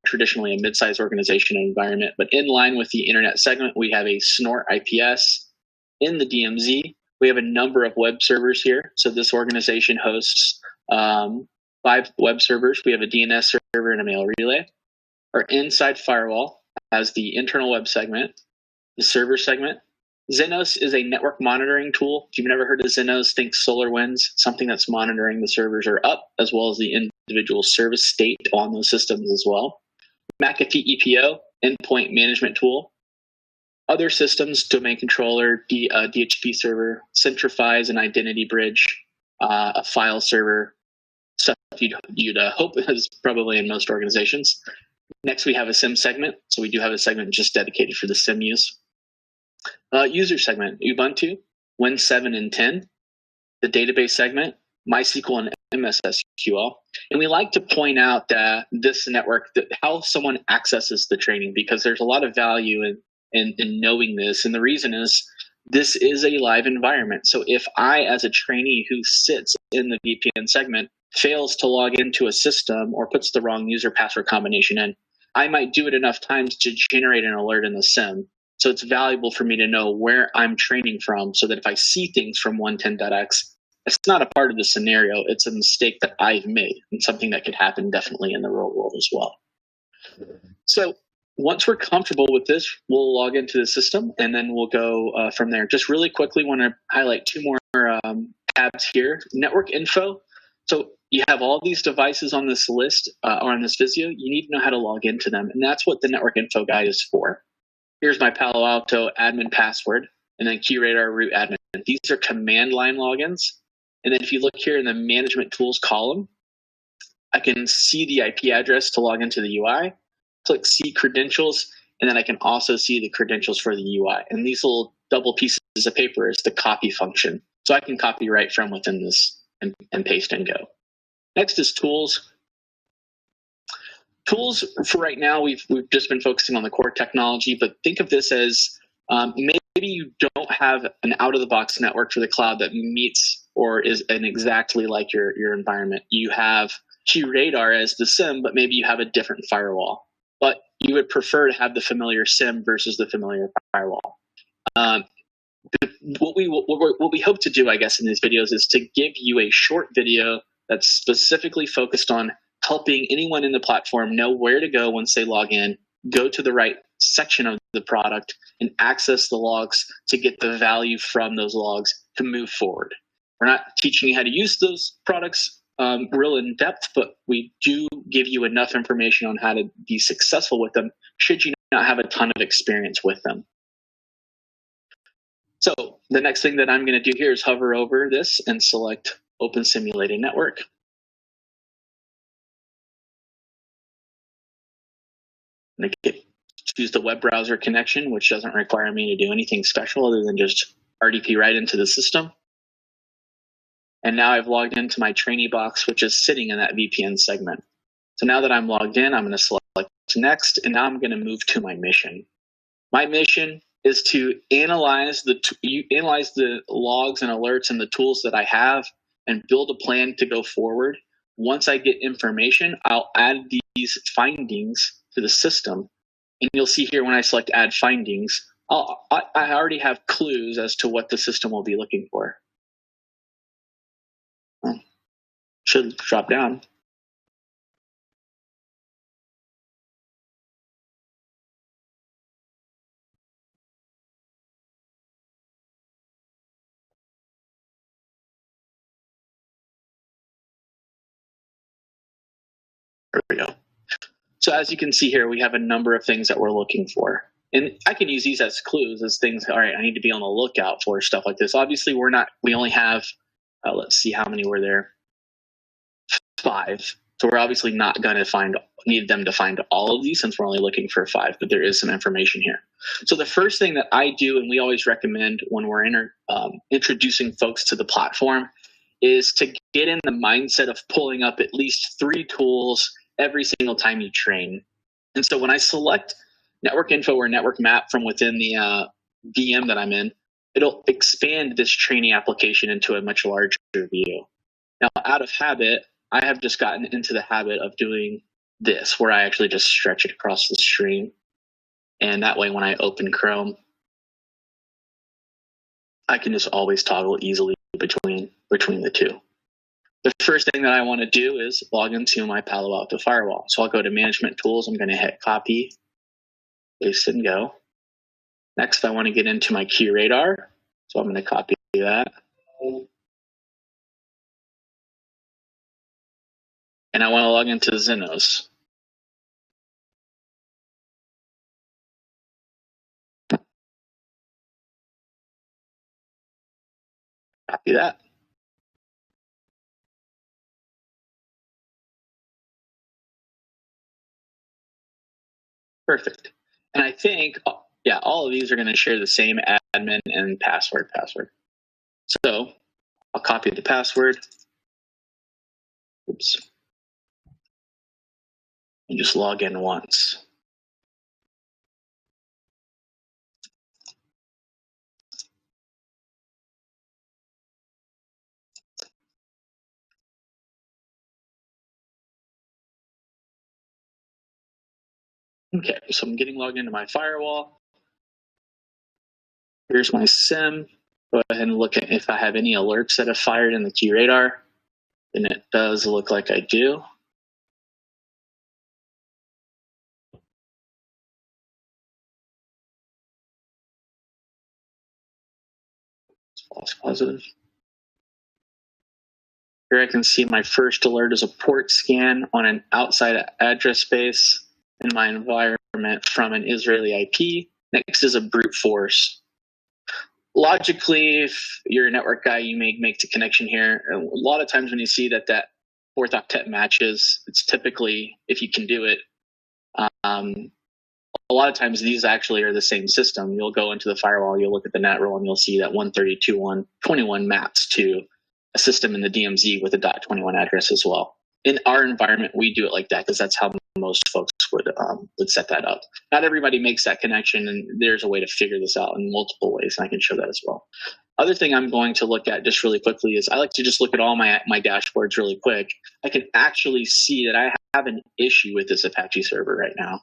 traditionally a mid-sized organization environment. But in line with the internet segment, we have a Snort IPS. In the DMZ, we have a number of web servers here. So this organization hosts 5 web servers. We have a DNS server and a mail relay. Our inside firewall has the internal web segment, the server segment. Xenos is a network monitoring tool. If you've never heard of Xenos, think SolarWinds, something that's monitoring the servers are up, as well as the individual service state on those systems as well. McAfee EPO, endpoint management tool. Other systems, domain controller, DHP server, Centrify is an identity bridge, a file server, stuff you'd hope is probably in most organizations. Next, we have a SIM segment. So we do have a segment just dedicated for the SIM use. User segment, Ubuntu, Win 7 and 10. The database segment, MySQL and MS SQL. And we like to point out that this network, how someone accesses the training, because there's a lot of value in knowing this. And the reason is this is a live environment. So if I, as a trainee who sits in the VPN segment, fails to log into a system or puts the wrong user password combination in, I might do it enough times to generate an alert in the SIM. So it's valuable for me to know where I'm training from so that if I see things from 110.x, it's not a part of the scenario. It's a mistake that I've made and something that could happen definitely in the real world as well. So once we're comfortable with this, we'll log into the system and then we'll go from there. Just really quickly want to highlight 2 more tabs here. Network info. So you have all these devices on this list or on this Visio. You need to know how to log into them. And that's what the network info guide is for. Here's my Palo Alto admin password, and then QRadar root admin. These are command line logins. And then if you look here in the management tools column, I can see the IP address to log into the UI, click see credentials, and then I can also see the credentials for the UI. And these little double pieces of paper is the copy function. So I can copy right from within this and paste and go. Next is tools. Tools for right now, we've just been focusing on the core technology, but think of this as maybe you don't have an out-of-the-box network for the cloud that meets or is an exactly like your environment. You have QRadar as the SIM, but maybe you have a different firewall. But you would prefer to have the familiar SIM versus the familiar firewall. What we hope to do, I guess, in these videos is to give you a short video that's specifically focused on helping anyone in the platform know where to go once they log in, go to the right section of the product, and access the logs to get the value from those logs to move forward. We're not teaching you how to use those products real in depth, but we do give you enough information on how to be successful with them should you not have a ton of experience with them. So the next thing that I'm going to do here is hover over this and select Open Simulated Network. And I choose the web browser connection, which doesn't require me to do anything special other than just RDP right into the system. And now I've logged into my trainee box, which is sitting in that VPN segment. So now that I'm logged in, I'm going to select next, and now I'm going to move to my mission. My mission is to analyze the logs and alerts and the tools that I have and build a plan to go forward. Once I get information, I'll add these findings to the system. And you'll see here when I select add findings, I already have clues as to what the system will be looking for. Should drop down. There we go. So as you can see here, we have a number of things that we're looking for. And I can use these as clues, as things, all right, I need to be on the lookout for stuff like this. Obviously, we only have Let's see how many were there. 5. So we're obviously not going to need them to find all of these since we're only looking for 5, but there is some information here. So the first thing that I do, and we always recommend when we're introducing folks to the platform, is to get in the mindset of pulling up at least 3 tools every single time you train. And so when I select network info or network map from within the VM that I'm in, it'll expand this training application into a much larger view. Now, out of habit, I have just gotten into the habit of doing this, where I actually just stretch it across the screen. And that way, when I open Chrome, I can just always toggle easily between the two. The first thing that I want to do is log into my Palo Alto firewall. So I'll go to Management Tools. I'm going to hit Copy, Paste, and Go. Next, I want to get into my QRadar. So I'm going to copy that. And I want to log into Xenos. Copy that. Perfect. And I think, yeah, all of these are going to share the same admin and password. So I'll copy the password. Oops. And just log in once. Okay, so I'm getting logged into my firewall. Here's my SIM. Go ahead and look at if I have any alerts that have fired in the QRadar. And it does look like I do. It's false positive. Here I can see my first alert is a port scan on an outside address space in my environment from an Israeli IP. Next is a brute force. Logically, if you're a network guy, you may make the connection here. A lot of times when you see that 4th octet matches, it's typically, if you can do it, a lot of times these actually are the same system. You'll go into the firewall, you'll look at the net roll, and you'll see that 132.1.21 maps to a system in the DMZ with a .21 address as well. In our environment, we do it like that because that's how most folks would set that up. Not everybody makes that connection, and there's a way to figure this out in multiple ways, and I can show that as well. Other thing I'm going to look at just really quickly is I like to just look at all my dashboards really quick. I can actually see that I have an issue with this Apache server right now,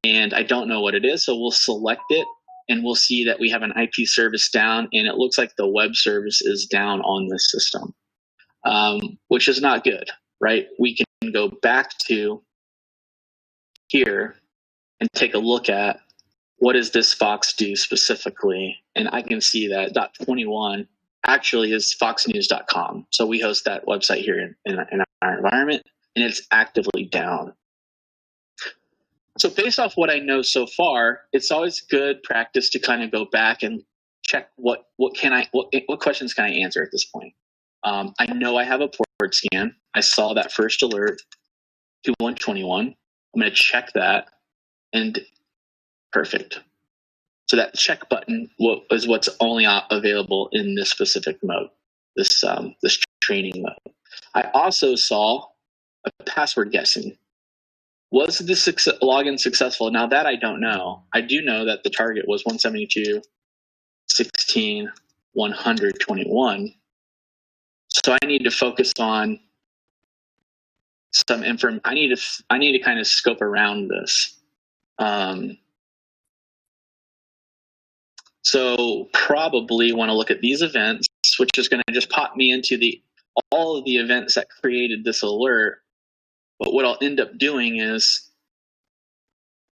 and I don't know what it is, so we'll select it, and we'll see that we have an IP service down, and it looks like the web service is down on this system, which is not good, right? We can go back to here and take a look at what does this Fox do specifically, and I can see that .21 actually is foxnews.com. So we host that website here in our environment, and it's actively down. So based off what I know so far, it's always good practice to kind of go back and check what questions can I answer at this point. I know I have a port scan. I saw that first alert to 121. I'm going to check that, and perfect. So that check button is what's only available in this specific mode, this training mode. I also saw a password guessing. Was this login successful? Now that I don't know. I do know that the target was 172.16.121. So I need to focus on some information. I need to kind of scope around this. So probably want to look at these events, which is going to just pop me into all of the events that created this alert. But what I'll end up doing is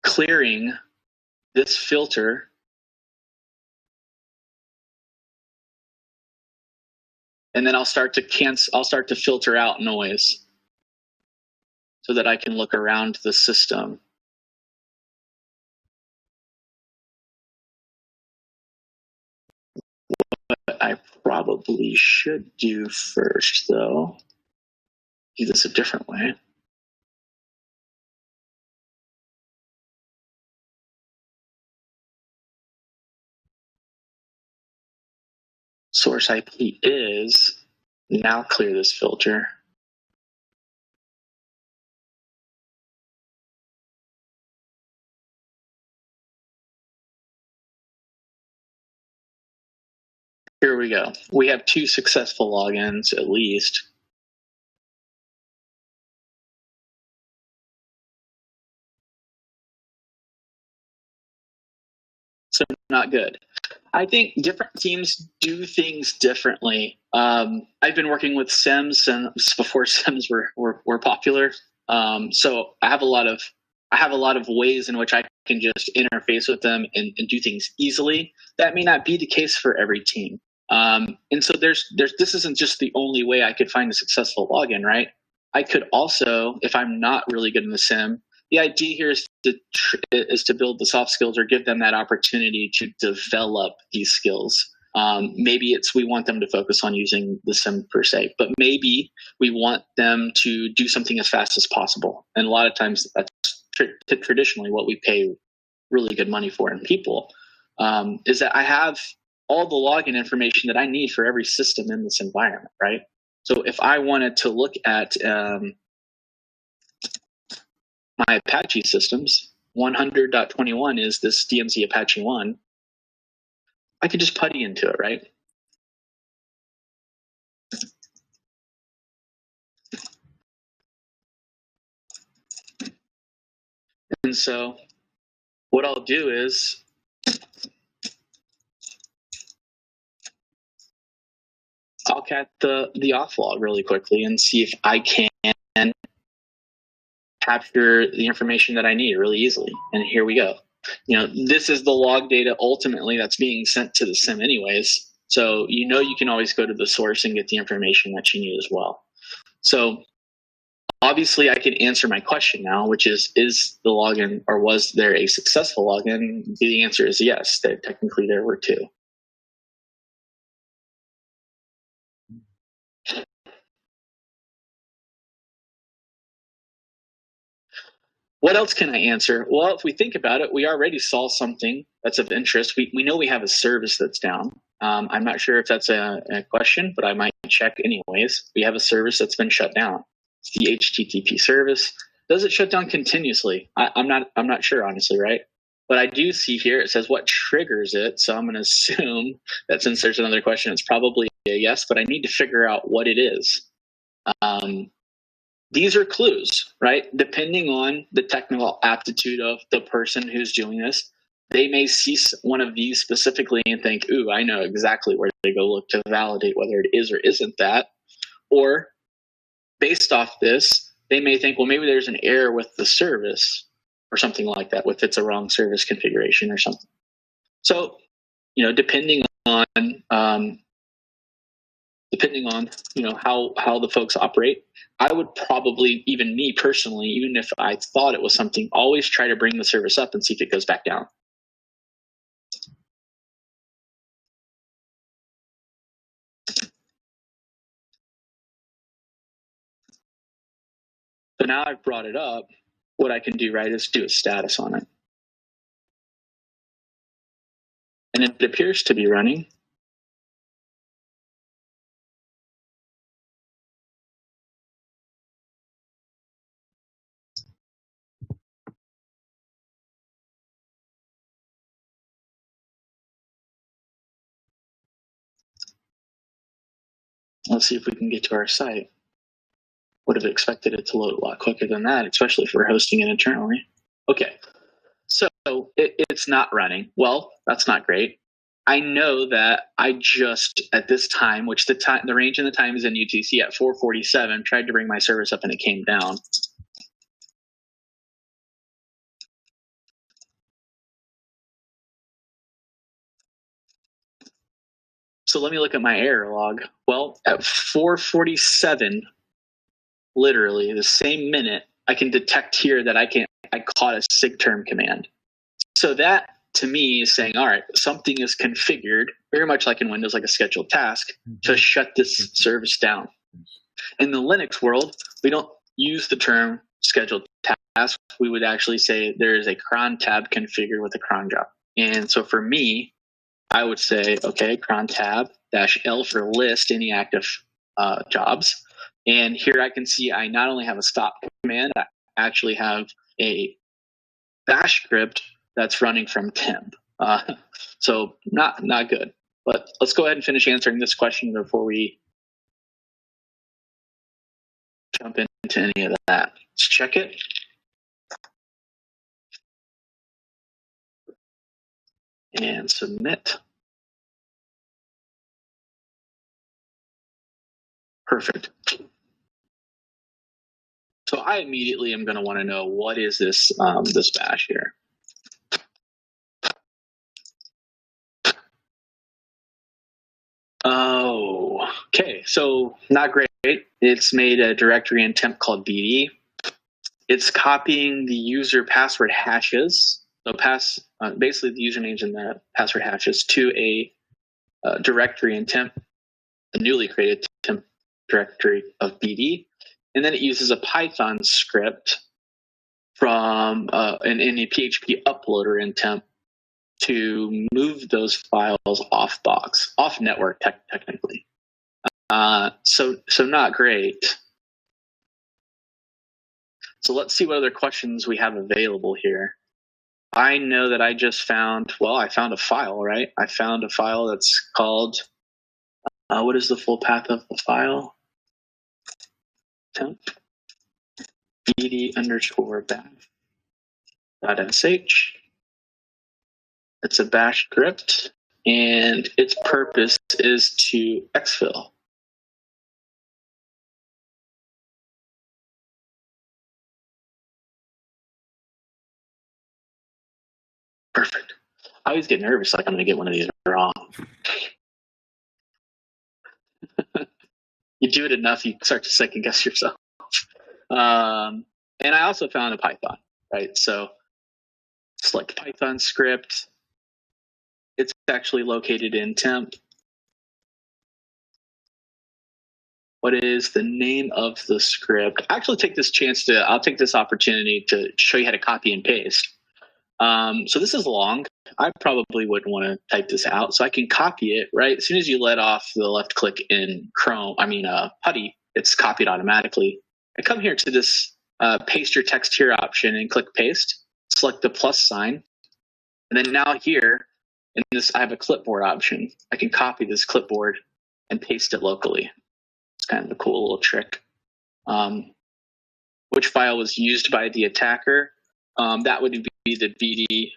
clearing this filter and then I'll start to filter out noise so that I can look around the system. What I probably should do first, though, do this a different way. Source IP is, now clear this filter. Here we go. We have 2 successful logins at least. So not good. I think different teams do things differently. I've been working with SIMs since before SIMs were popular. So I have a lot of ways in which I can just interface with them and do things easily. That may not be the case for every team. And so this isn't just the only way I could find a successful login, right? I could also, if I'm not really good in the SIM, the idea here is to build the soft skills or give them that opportunity to develop these skills. Maybe we want them to focus on using the SIM per se, but maybe we want them to do something as fast as possible. And a lot of times that's traditionally what we pay really good money for in people, is that I have all the login information that I need for every system in this environment, right? So if I wanted to look at my Apache systems, 100.21 is this DMZ Apache 1, I could just putty into it, right? And so what I'll do is I'll cat the auth log really quickly and see if I can capture the information that I need really easily. And here we go. This is the log data ultimately that's being sent to the SIM anyways. So you can always go to the source and get the information that you need as well. So obviously I can answer my question now, which is the login, or was there a successful login? The answer is yes, that technically there were 2. What else can I answer? Well, if we think about it, we already saw something that's of interest. We know we have a service that's down. I'm not sure if that's a question, but I might check anyways. We have a service that's been shut down. It's the HTTP service. Does it shut down continuously? I'm not sure, honestly, right? But I do see here it says what triggers it. So I'm going to assume that since there's another question, it's probably a yes, but I need to figure out what it is. These are clues, right? Depending on the technical aptitude of the person who's doing this, they may see one of these specifically and think, ooh, I know exactly where to go look to validate whether it is or isn't that. Or based off this, they may think, well, maybe there's an error with the service or something like that, if it's a wrong service configuration or something. So, depending on how the folks operate, I would probably, even me personally, even if I thought it was something, always try to bring the service up and see if it goes back down. So now I've brought it up, what I can do, right, is do a status on it. And it appears to be running. Let's see if we can get to our site. Would have expected it to load a lot quicker than that, especially if we're hosting it internally. Okay, so it's not running. Well, that's not great. I know that I just, at this time, which the range and the time is in UTC at 4:47, tried to bring my service up and it came down. So let me look at my error log. Well, at 4:47, literally the same minute, I can detect here that I caught a SIGTERM command. So that to me is saying, all right, something is configured, very much like in Windows, like a scheduled task, to shut this service down. In the Linux world, we don't use the term scheduled task. We would actually say there is a cron tab configured with a cron job. And so for me, I would say, okay, cron tab -L for list any active jobs. And here I can see I not only have a stop command, I actually have a bash script that's running from temp. So not good. But let's go ahead and finish answering this question before we jump into any of that. Let's check it. And submit. Perfect. So I immediately am going to want to know, what is this this bash here? Oh, okay. So not great. It's made a directory in temp called BD. It's copying the user password hashes. So basically the usernames and the password hashes to a directory in temp, a newly created temp directory of BD. And then it uses a Python script from an PHP uploader in temp to move those files off network technically. So not great. So let's see what other questions we have available here. I know that I just found, I found a file, right? I found a file that's called, what is the full path of the file? Temp bd_bash.sh. It's a bash script, and its purpose is to exfil. Perfect. I always get nervous like I'm going to get one of these wrong. You do it enough, you start to second guess yourself. And I also found a Python, right? So select Python script. It's actually located in temp. What is the name of the script? Actually, I'll take this opportunity to show you how to copy and paste. So this is long. I probably wouldn't want to type this out, so I can copy it, right? As soon as you let off the left click in PuTTY, it's copied automatically. I come here to this paste your text here option and click paste, select the plus sign. And then now here in this, I have a clipboard option. I can copy this clipboard and paste it locally. It's kind of a cool little trick. Which file was used by the attacker? That would be the bd_bash.sh.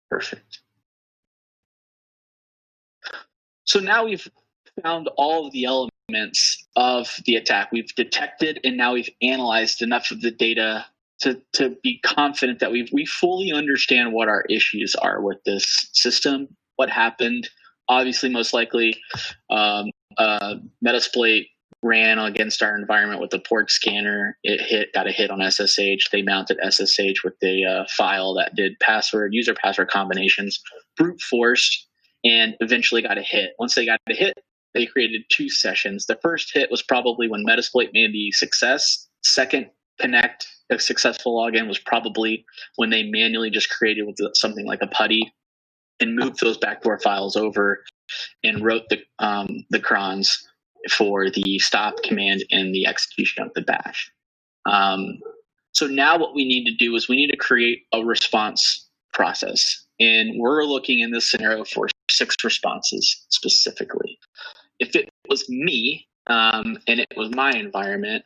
Perfect. So now we've found all of the elements of the attack. We've detected and now we've analyzed enough of the data to be confident that we fully understand what our issues are with this system, what happened. Obviously, most likely, Metasploit ran against our environment with a port scanner. It got a hit on SSH. They mounted SSH with a file that did user password combinations, brute forced, and eventually got a hit. Once they got a hit, they created 2 sessions. The first hit was probably when Metasploit made the success. Second connect, a successful login, was probably when they manually just created with something like a PuTTY and moved those backdoor files over and wrote the crons for the stop command and the execution of the bash. So now what we need to do is we need to create a response process. And we're looking in this scenario for 6 responses specifically. If it was me and it was my environment,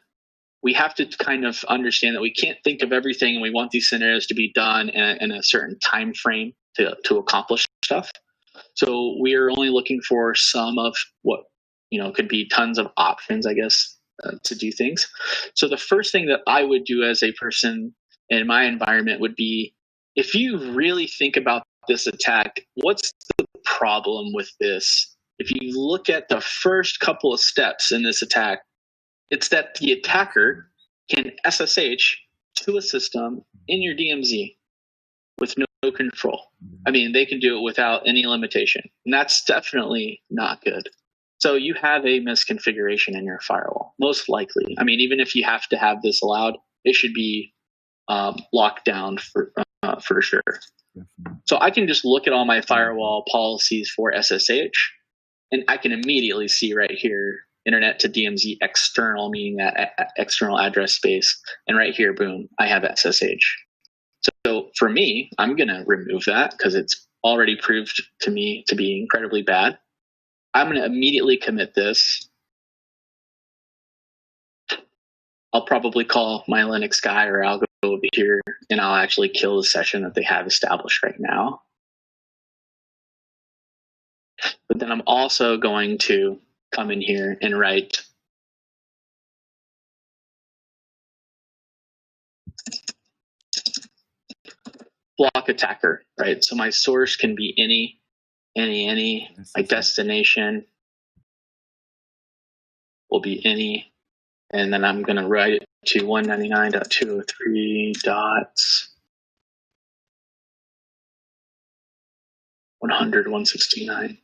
we have to kind of understand that we can't think of everything and we want these scenarios to be done in a certain time frame to accomplish stuff. So we are only looking for some of what, could be tons of options, I guess, to do things. So the first thing that I would do as a person in my environment would be, if you really think about this attack, what's the problem with this? If you look at the first couple of steps in this attack, it's that the attacker can SSH to a system in your DMZ with no control. I mean, they can do it without any limitation, and that's definitely not good. So you have a misconfiguration in your firewall, most likely. I mean, even if you have to have this allowed, it should be locked down for sure. So I can just look at all my firewall policies for SSH, and I can immediately see right here, internet to DMZ external, meaning that external address space. And right here, boom, I have SSH. So for me, I'm going to remove that because it's already proved to me to be incredibly bad. I'm going to immediately commit this. I'll probably call my Linux guy, or I'll go over here and I'll actually kill the session that they have established right now. But then I'm also going to come in here and write block attacker, right? So my source can be any, my destination will be any, and then I'm going to write it to 199.203.100.169.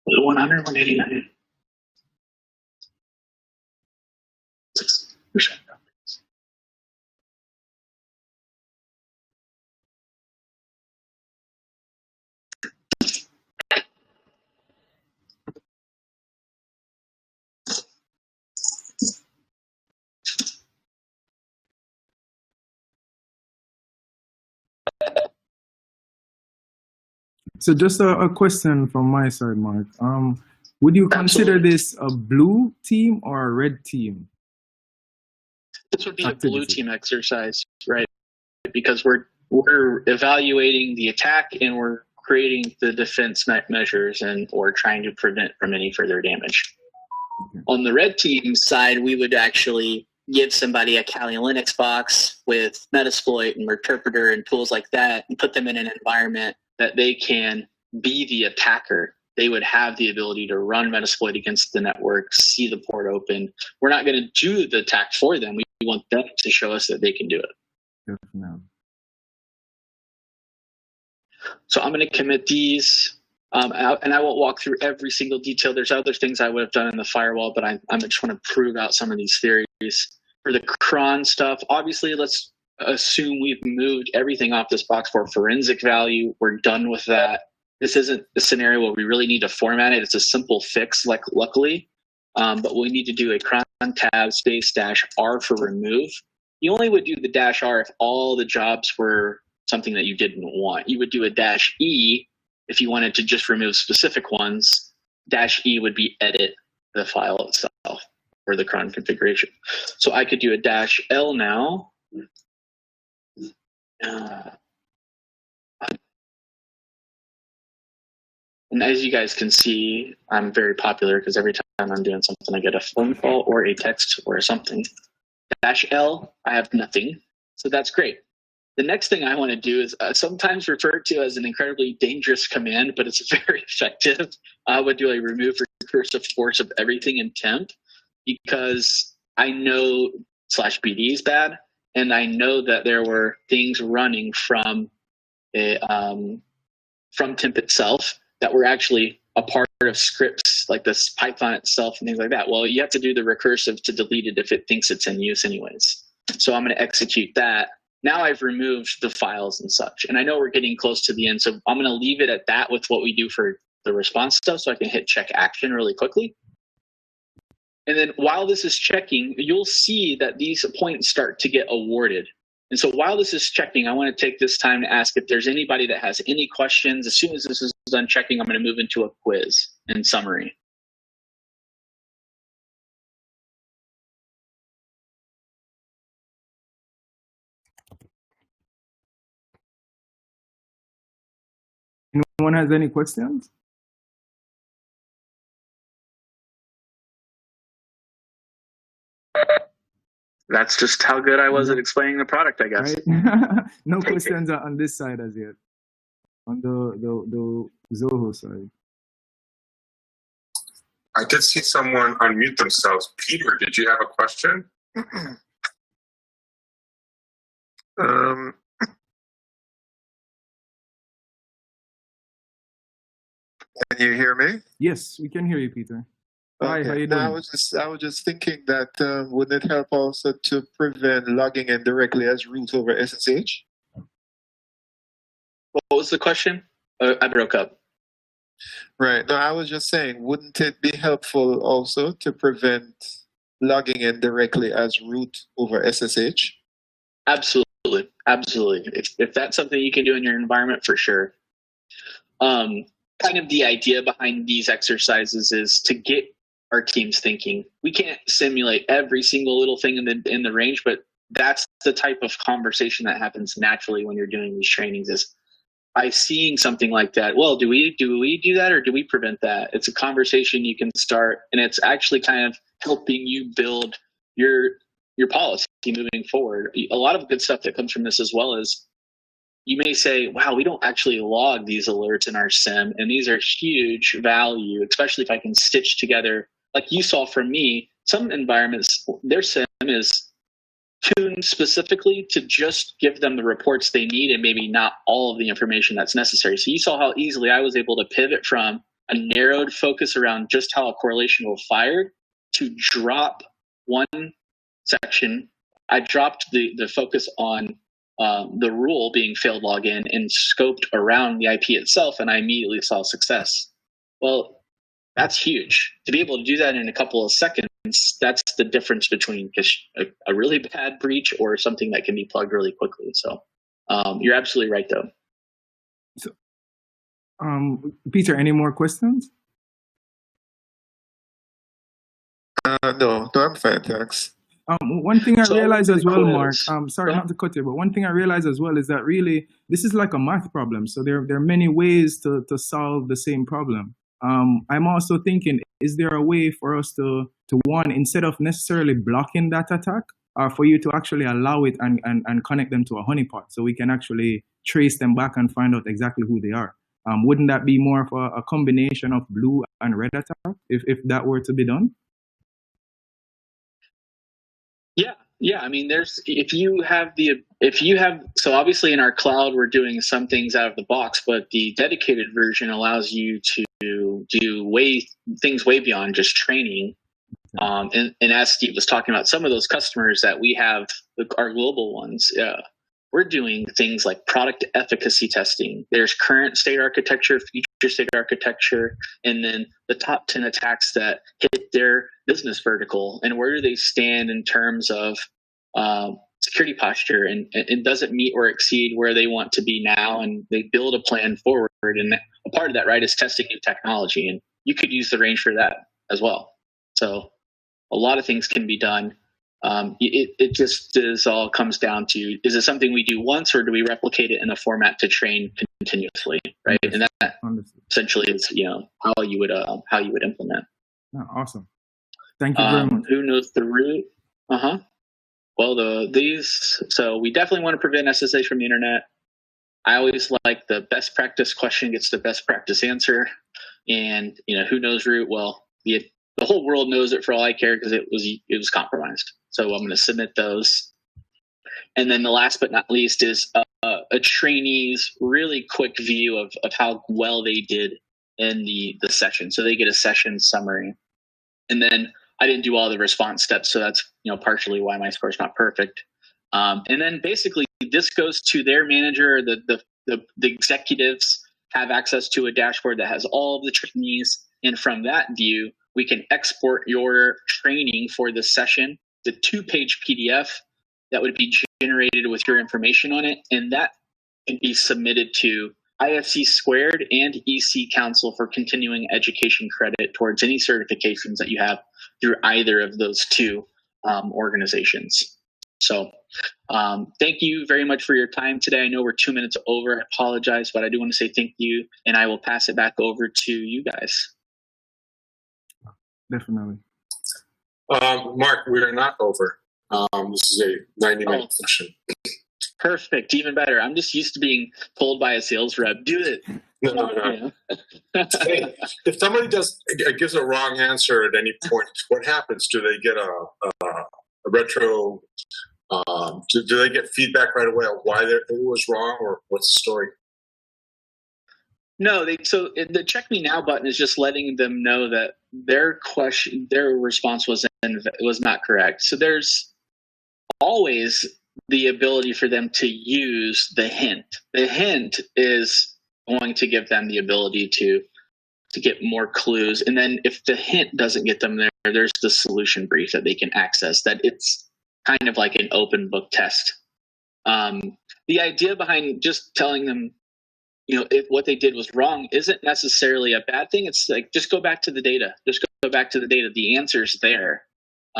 Was it 100, 189? So just a question from my side, Mark. Would you consider this a blue team or a red team? This would be a blue team exercise, right? Because we're evaluating the attack and we're creating the defense measures and or trying to prevent from any further damage. Okay. On the red team side, we would actually give somebody a Kali Linux box with Metasploit and Interpreter and tools like that and put them in an environment that they can be the attacker. They would have the ability to run Metasploit against the network, see the port open. We're not going to do the attack for them. We want them to show us that they can do it. No. So I'm going to commit these, and I won't walk through every single detail. There's other things I would have done in the firewall, but I just want to prove out some of these theories. For the cron stuff, obviously, let's assume we've moved everything off this box for forensic value. We're done with that. This isn't a scenario where we really need to format it. It's a simple fix, luckily. But we need to do a cron tab space -R for remove. You only would do the -R if all the jobs were something that you didn't want. You would do a -E if you wanted to just remove specific ones. -E would be edit the file itself or the cron configuration. So I could do a -L now. And as you guys can see, I'm very popular because every time I'm doing something, I get a phone call or a text or something. -L, I have nothing. So that's great. The next thing I want to do is sometimes referred to as an incredibly dangerous command, but it's very effective. I would do a remove recursive force of everything in temp because I know /BD is bad, and I know that there were things running from temp itself that were actually a part of scripts like this Python itself and things like that. Well, you have to do the recursive to delete it if it thinks it's in use anyways. So I'm going to execute that. Now I've removed the files and such. And I know we're getting close to the end, so I'm going to leave it at that with what we do for the response stuff so I can hit check action really quickly. And then while this is checking, you'll see that these points start to get awarded. And so while this is checking, I want to take this time to ask if there's anybody that has any questions. As soon as this is done checking, I'm going to move into a quiz and summary. Anyone has any questions? That's just how good I was at explaining the product, I guess. Right? No questions on this side as yet. On the Zoho side. I did see someone unmute themselves. Peter, did you have a question? Can you hear me? Yes, we can hear you, Peter. Hi, Okay. how you No, doing? I was just thinking that wouldn't it help also to prevent logging in directly as root over SSH? What was the question? I broke up. Right. No, I was just saying, wouldn't it be helpful also to prevent logging in directly as root over SSH? Absolutely. Absolutely. If that's something you can do in your environment, for sure. Kind of the idea behind these exercises is to get our teams thinking. We can't simulate every single little thing in the range, but that's the type of conversation that happens naturally when you're doing these trainings is by seeing something like that. Well, do we do that or do we prevent that? It's a conversation you can start, and it's actually kind of helping you build your policy moving forward. A lot of good stuff that comes from this as well is you may say, wow, we don't actually log these alerts in our SIM, and these are huge value, especially if I can stitch together, like you saw from me, some environments, their SIM is tuned specifically to just give them the reports they need and maybe not all of the information that's necessary. So you saw how easily I was able to pivot from a narrowed focus around just how a correlation will fired to drop one section. I dropped the focus on the rule being failed login and scoped around the IP itself, and I immediately saw success. Well, that's huge. To be able to do that in a couple of seconds, that's the difference between a really bad breach or something that can be plugged really quickly. So you're absolutely right, though. So, Peter, any more questions? No, I'm fine, thanks. One thing I realized as well, Mark, sorry Yeah. not to cut you, but one thing I realized as well is that really this is like a math problem. So there are many ways to solve the same problem. I'm also thinking, is there a way for us to one, instead of necessarily blocking that attack, for you to actually allow it and connect them to a honeypot so we can actually trace them back and find out exactly who they are? Wouldn't that be more of a combination of blue and red attack if that were to be done? Yeah. I mean, so obviously in our cloud, we're doing some things out of the box, but the dedicated version allows you to do things way beyond just training. And as Steve was talking about, some of those customers that we have, our global ones, we're doing things like product efficacy testing. There's current state architecture, future state architecture, and then the top 10 attacks that hit their business vertical, and where do they stand in terms of security posture, and does it meet or exceed where they want to be now, and they build a plan forward. And a part of that, right, is testing new technology, and you could use the range for that as well. So a lot of things can be done. It just all comes down to, is it something we do once, or do we replicate it in a format to train continuously, right? And that essentially is, how you would implement. Oh, awesome. Thank you very much. Who knows the root? Well, so we definitely want to prevent SSH from the internet. I always like the best practice question gets the best practice answer. And, who knows root? Well, the whole world knows it for all I care because it was compromised. So I'm going to submit those. And then the last but not least is a trainee's really quick view of how well they did in the session. So they get a session summary. And then I didn't do all the response steps, so that's partially why my score is not perfect. And then basically this goes to their manager. The executives have access to a dashboard that has all of the trainees. And from that view, we can export your training for the session, the 2-page PDF that would be generated with your information on it. And that can be submitted to IFC Squared and EC Council for continuing education credit towards any certifications that you have through either of those two organizations. So thank you very much for your time today. I know we're 2 minutes over. I apologize, but I do want to say thank you, and I will pass it back over to you guys. Definitely. Mark, we're not over. This is a 90-minute session. Perfect. Even better. I'm just used to being told by a sales rep, do it. No. Hey, if somebody gives a wrong answer at any point, what happens? Do they get a retro? Do they get feedback right away on why it was wrong, or what's the story? No, so the check me now button is just letting them know that their response was not correct. So there's always the ability for them to use the hint. The hint is going to give them the ability to get more clues. And then if the hint doesn't get them there, there's the solution brief that they can access, that it's kind of like an open book test. The idea behind just telling them, if what they did was wrong isn't necessarily a bad thing. It's like, just go back to the data. Just go back to the data. The answer's there.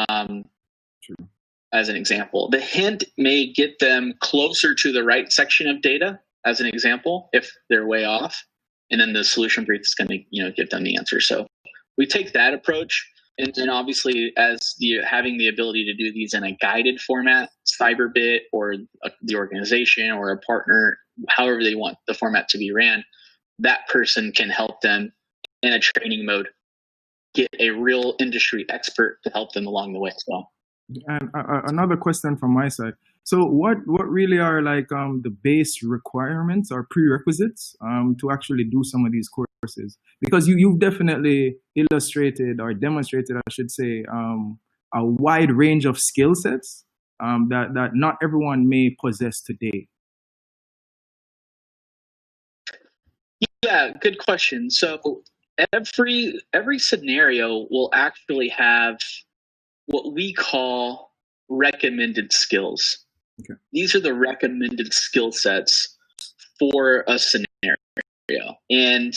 True. As an example, the hint may get them closer to the right section of data, as an example, if they're way off. And then the solution brief is going to, give them the answer. So we take that approach. And then obviously, as having the ability to do these in a guided format, CyberBit or the organization or a partner, however they want the format to be ran, that person can help them in a training mode, get a real industry expert to help them along the way as well. And another question from my side. So what really are like the base requirements or prerequisites to actually do some of these courses? Because you've definitely illustrated or demonstrated, I should say, a wide range of skill sets that not everyone may possess today. Yeah, good question. So every scenario will actually have what we call recommended skills. Okay. These are the recommended skill sets for a scenario. And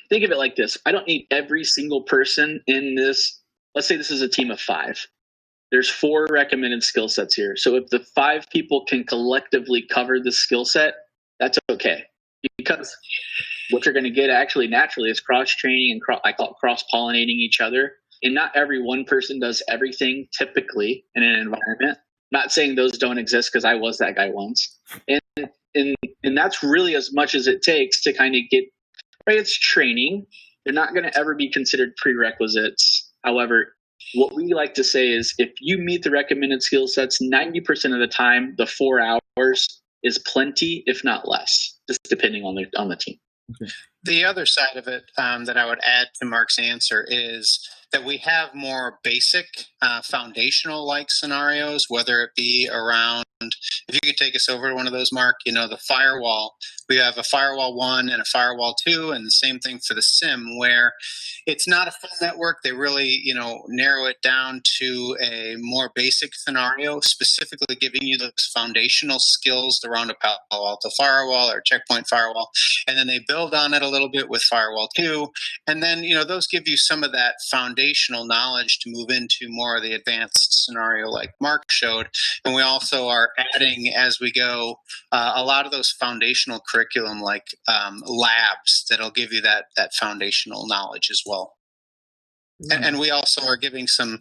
think of it like this. I don't need every single person in this. Let's say this is a team of 5. There's 4 recommended skill sets here. So if the 5 people can collectively cover the skill set, that's okay. Because what you're going to get actually naturally is cross-training and I call it cross-pollinating each other. And not every one person does everything typically in an environment. Not saying those don't exist, because I was that guy once. And that's really as much as it takes to kind of get, right, it's training. They're not going to ever be considered prerequisites. However, what we like to say is if you meet the recommended skill sets, 90% of the time, the 4 hours is plenty, if not less, just depending on the team. Okay. The other side of it that I would add to Mark's answer is that we have more basic foundational like scenarios, whether it be around, if you could take us over to one of those, Mark, the firewall. We have a firewall 1 and a firewall 2, and the same thing for the SIM, where it's not a full network. They really, narrow it down to a more basic scenario, specifically giving you those foundational skills around a Palo Alto firewall or checkpoint firewall. And then they build on it a little bit with firewall 2. And then, those give you some of that foundational knowledge to move into more of the advanced scenario like Mark showed. And we also are adding, as we go, a lot of those foundational curriculum like labs that'll give you that foundational knowledge as well. And we also are giving some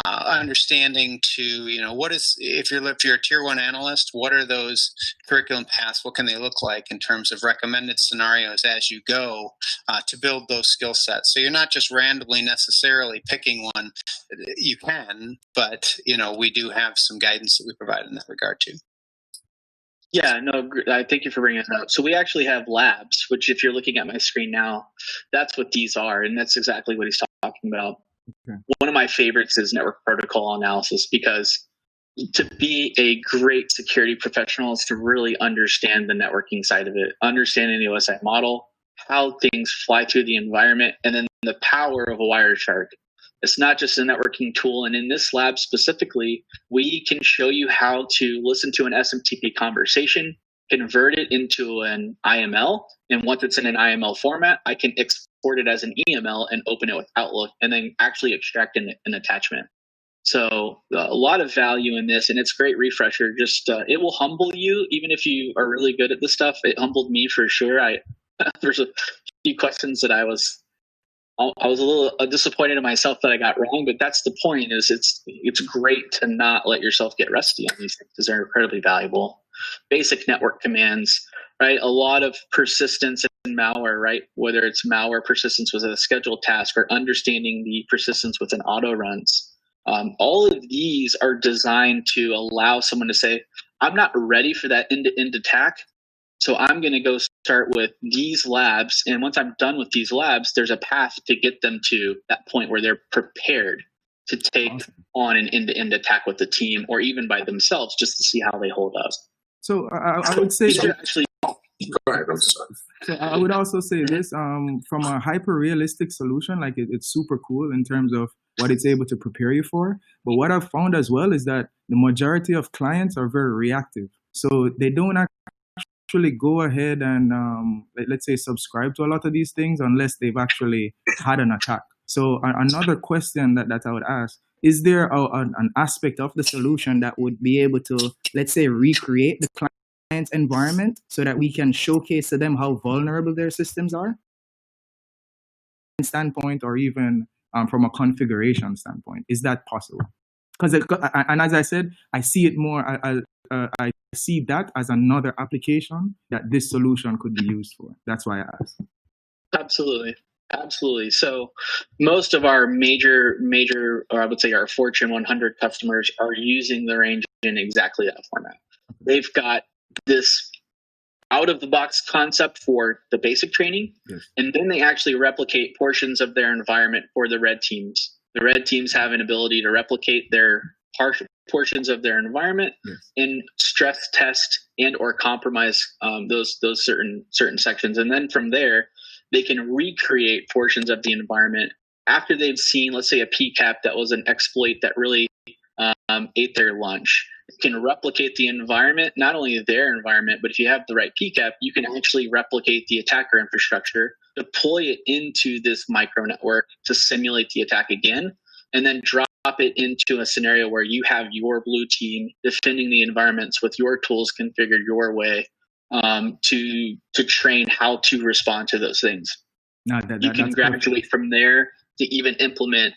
understanding to, what is, if you're a tier 1 analyst, what are those curriculum paths? What can they look like in terms of recommended scenarios as you go to build those skill sets? So you're not just randomly necessarily picking one. You can, but, we do have some guidance that we provide in that regard too. Yeah, no, I thank you for bringing that up. So we actually have labs, which if you're looking at my screen now, that's what these are. And that's exactly what he's talking about. Okay. One of my favorites is network protocol analysis, because to be a great security professional is to really understand the networking side of it, understanding the OSI model, how things fly through the environment, and then the power of a Wireshark. It's not just a networking tool. And in this lab specifically, we can show you how to listen to an SMTP conversation, convert it into an IML. And once it's in an IML format, I can export it as an EML and open it with Outlook and then actually extract an attachment. So a lot of value in this, and it's a great refresher. Just it will humble you, even if you are really good at this stuff. It humbled me for sure. There's a few questions that I was a little disappointed in myself that I got wrong, but that's the point. Is it's great to not let yourself get rusty on these things, because they're incredibly valuable. Basic network commands, right? A lot of persistence in malware, right? Whether it's malware persistence with a scheduled task or understanding the persistence within auto runs. All of these are designed to allow someone to say, I'm not ready for that end-to-end attack, so I'm going to go start with these labs. And once I'm done with these labs, there's a path to get them to that point where they're prepared to take on an end-to-end attack with the team, or even by themselves, just to see how they hold up. So I would say actually. Go ahead, I'm sorry. So I would also say this, from a hyper-realistic solution, like it's super cool in terms of what it's able to prepare you for. But what I've found as well is that the majority of clients are very reactive. So they don't actually go ahead and, let's say, subscribe to a lot of these things unless they've actually had an attack. So another question that I would ask, is there an aspect of the solution that would be able to, let's say, recreate the client's environment so that we can showcase to them how vulnerable their systems are? Standpoint, or even from a configuration standpoint, is that possible? Because, and as I said, I see it more. I see that as another application that this solution could be used for. That's why I asked. Absolutely. So most of our major, or I would say our Fortune 100 customers are using the range in exactly that format. They've got this out-of-the-box concept for the basic training, yes, and then they actually replicate portions of their environment for the red teams. The red teams have an ability to replicate their portions of their environment, yes, and stress test and or compromise those certain sections, and then from there they can recreate portions of the environment after they've seen, let's say, a PCAP that was an exploit that really ate their lunch. Can replicate the environment, not only their environment, but if you have the right PCAP, you can actually replicate the attacker infrastructure, deploy it into this micro network to simulate the attack again, and then drop it into a scenario where you have your blue team defending the environments with your tools configured your way to train how to respond to those things. You can graduate from there to even implement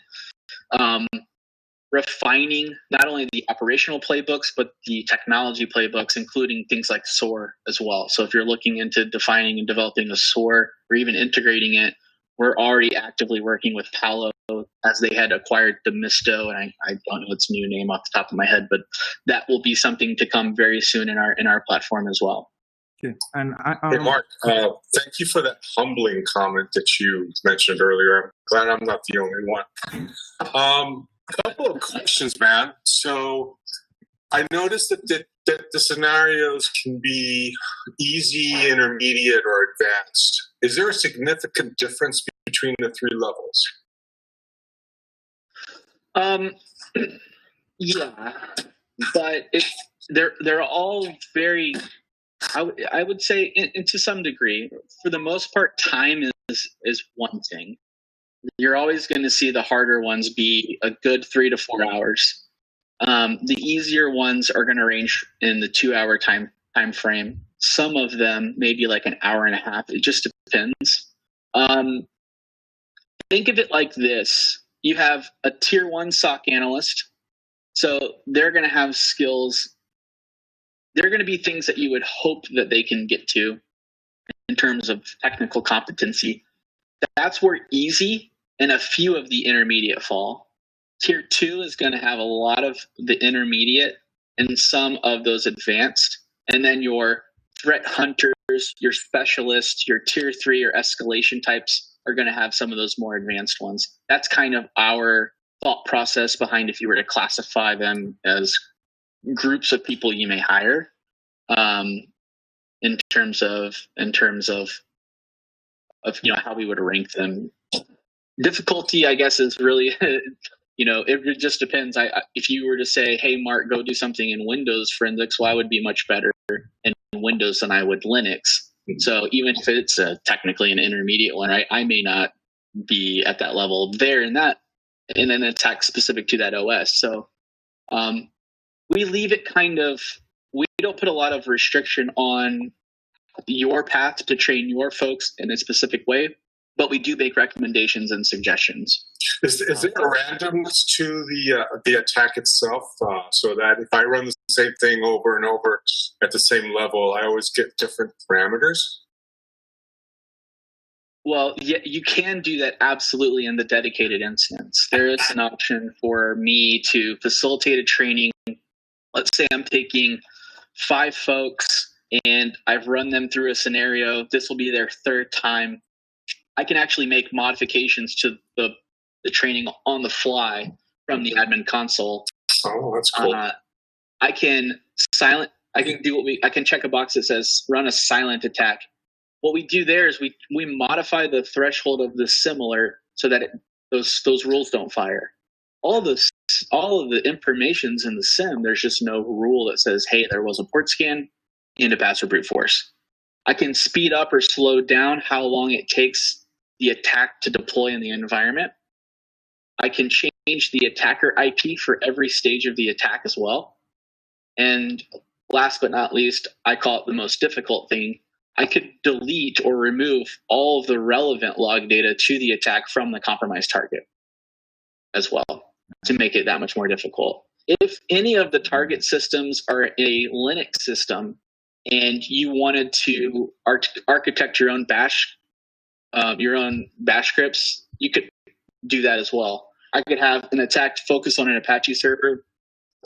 refining not only the operational playbooks, but the technology playbooks, including things like SOAR as well. So if you're looking into defining and developing a SOAR or even integrating it, we're already actively working with Palo, as they had acquired the Misto, and I don't know its new name off the top of my head, but that will be something to come very soon in our platform as well. Okay. And hey, Mark, thank you for that humbling comment that you mentioned earlier. I'm glad I'm not the only one. Couple of questions, man. So I noticed that the scenarios can be easy, intermediate, or advanced. Is there a significant difference between the three levels? Yeah, but they're all very, I would say, to some degree. For the most part, time is one thing. You're always going to see the harder ones be a good 3 to 4 hours. The easier ones are going to range in the 2-hour time frame. Some of them maybe like an hour and a half. It just depends. Think of it like this. you have a tier 1 SOC analyst. So they're going to have skills. They're going to be things that you would hope that they can get to in terms of technical competency. That's where easy and a few of the intermediate fall. Tier 2 is going to have a lot of the intermediate and some of those advanced. And then your threat hunters, your specialists, your tier 3 or escalation types are going to have some of those more advanced ones. That's kind of our thought process behind if you were to classify them as groups of people you may hire, in terms of how we would rank them. Difficulty, I guess, is really it just depends. If you were to say, hey, Mark, go do something in Windows forensics, well, I would be much better in Windows than I would Linux. So even if it's technically an intermediate one, right, I may not be at that level there in an attack specific to that OS. So we leave it we don't put a lot of restriction on your path to train your folks in a specific way, but we do make recommendations and suggestions. Is there a randomness to the attack itself, so that if I run the same thing over and over at the same level, I always get different parameters? Well, yeah, you can do that absolutely in the dedicated instance. There is an option for me to facilitate a training. Let's say I'm taking 5 folks and I've run them through a scenario. This will be their 3rd time. I can actually make modifications to the training on the fly from the admin console. Oh, that's cool. I can check a box that says run a silent attack. What we do there is we modify the threshold of the similar so that those rules don't fire. All of the information's in the SIM. There's just no rule that says, hey, there was a port scan and a password brute force. I can speed up or slow down how long it takes the attack to deploy in the environment. I can change the attacker IP for every stage of the attack as well. And last but not least, I call it the most difficult thing. I could delete or remove all of the relevant log data to the attack from the compromised target as well to make it that much more difficult. If any of the target systems are a Linux system and you wanted to architect your own bash scripts, you could do that as well. I could have an attack focus on an Apache server,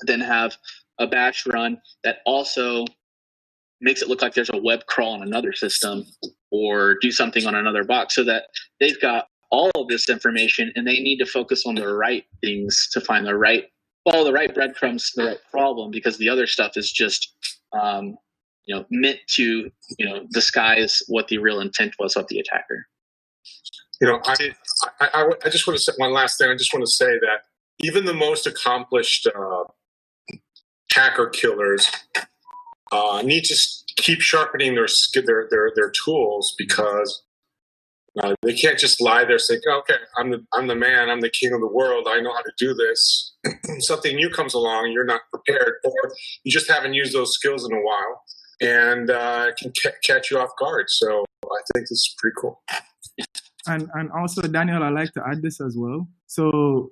then have a bash run that also makes it look like there's a web crawl on another system, or do something on another box, so that they've got all of this information and they need to focus on the right things to find follow the right breadcrumbs to the right problem, because the other stuff is just meant to disguise what the real intent was of the attacker. I just want to say one last thing. I just want to say that even the most accomplished hacker killers need to keep sharpening their tools, because they can't just lie there saying, "Okay, I'm the man, I'm the king of the world, I know how to do this." Something new comes along, you're not prepared, or you just haven't used those skills in a while, and it can catch you off guard. So I think this is pretty cool. And also, Daniel, I'd like to add this as well. So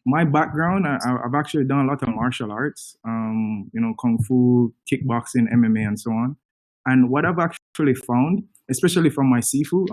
my background, I've actually done a lot of martial arts, kung fu, kickboxing, MMA, and so on. And what I've actually found, especially from my sifu,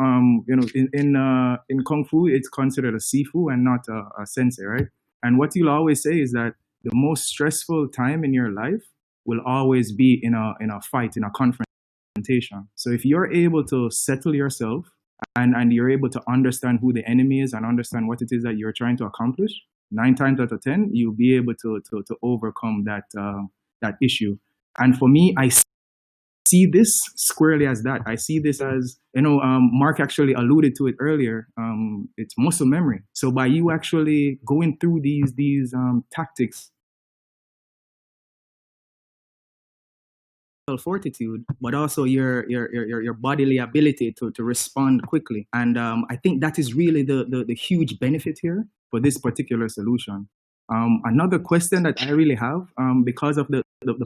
in kung fu, it's considered a sifu and not a sensei, right? And what you'll always say is that the most stressful time in your life will always be in a fight, in a confrontation. So if you're able to settle yourself and you're able to understand who the enemy is and understand what it is that you're trying to accomplish, 9 times out of 10, you'll be able to overcome that issue. And for me, I see this squarely as that. I see this as, Mark actually alluded to it earlier. It's muscle memory. So by you actually going through these tactics, fortitude, but also your bodily ability to respond quickly. And I think that is really the huge benefit here for this particular solution. Another question that I really have, because of the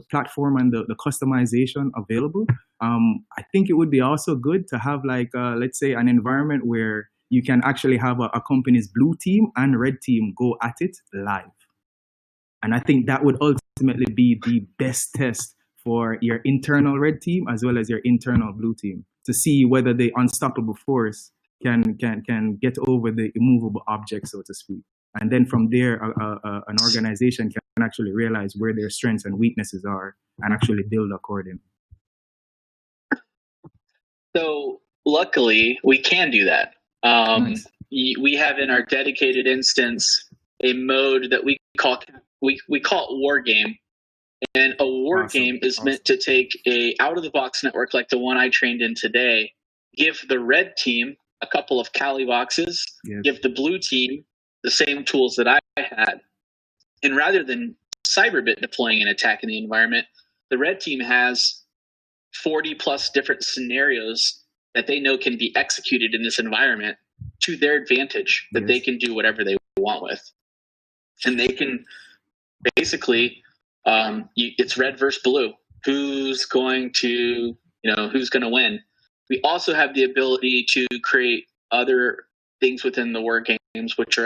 platform and the customization available, I think it would be also good to have, like, let's say, an environment where you can actually have a company's blue team and red team go at it live. And I think that would ultimately be the best test for your internal red team as well as your internal blue team to see whether the unstoppable force can get over the immovable object, so to speak. And then from there, an organization can actually realize where their strengths and weaknesses are and actually build accordingly. So luckily, we can do that. Nice. We have in our dedicated instance a mode that we call it War Game. And a war game is meant to take a out-of-the-box network like the one I trained in today, give the red team a couple of Kali boxes, give the blue team the same tools that I had. And rather than Cyberbit deploying an attack in the environment, the red team has 40 plus different scenarios that they know can be executed in this environment to their advantage, that they can do whatever they want with. And they can basically, it's red versus blue. Who's going to win? We also have the ability to create other things within the war games, which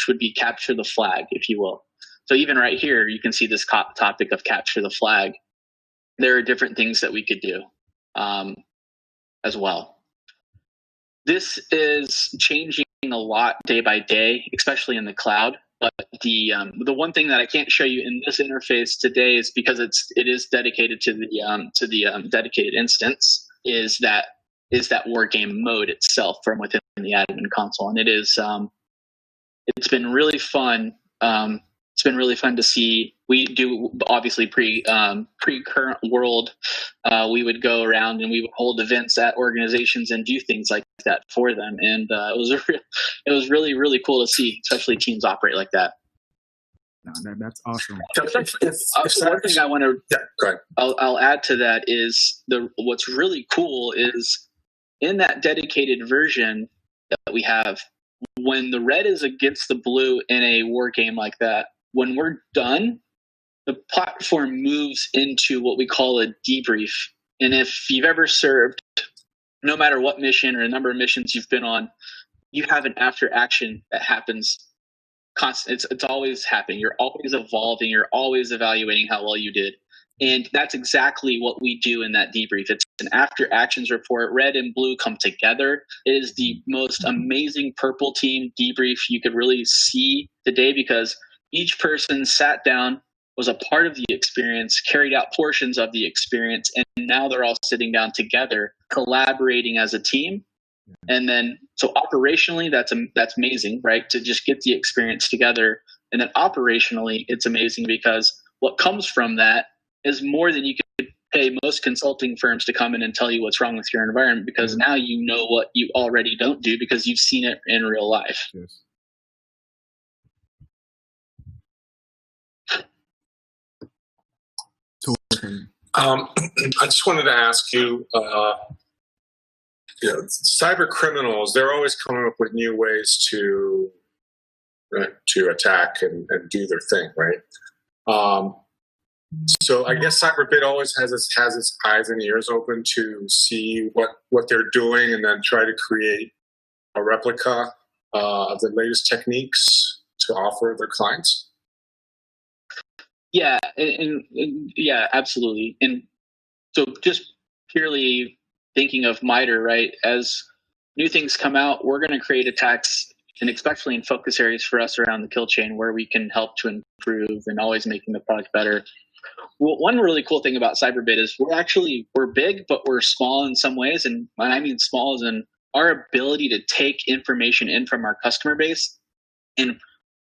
would be capture the flag, if you will. So even right here, you can see this topic of capture the flag. There are different things that we could do as well. This is changing a lot day by day, especially in the cloud. But the one thing that I can't show you in this interface today is because it is dedicated to the dedicated instance is that war game mode itself from within the admin console, and it's been really fun. It's been really fun to see. We do obviously pre-current world. We would go around and we would hold events at organizations and do things like that for them, and it was really, really cool to see, especially teams operate like that. No, that's awesome. One thing I want to, I'll add to that is what's really cool is in that dedicated version that we have, when the red is against the blue in a war game like that, when we're done, the platform moves into what we call a debrief. And if you've ever served, no matter what mission or a number of missions you've been on, you have an after action that happens constant. It's always happening. You're always evolving. You're always evaluating how well you did. And that's exactly what we do in that debrief. It's an after actions report. Red and blue come together. It is the most amazing purple team debrief you could really see today, because each person sat down, was a part of the experience, carried out portions of the experience, and now they're all sitting down together, collaborating as a team. And then, so operationally, that's amazing, right? To just get the experience together. And then operationally, it's amazing because what comes from that is more than you could pay most consulting firms to come in and tell you what's wrong with your environment, because now you know what you already don't do because you've seen it in real life. Yes. I just wanted to ask you, cyber criminals, they're always coming up with new ways to attack and do their thing, right? So I guess Cyberbit always has its eyes and ears open to see what they're doing and then try to create a replica of the latest techniques to offer their clients. Yeah, and yeah, absolutely. And so just purely thinking of MITRE, right? As new things come out, we're going to create attacks, and especially in focus areas for us around the kill chain where we can help to improve and always making the product better. Well, one really cool thing about Cyberbit is we're big, but we're small in some ways. And when I mean small is in our ability to take information in from our customer base and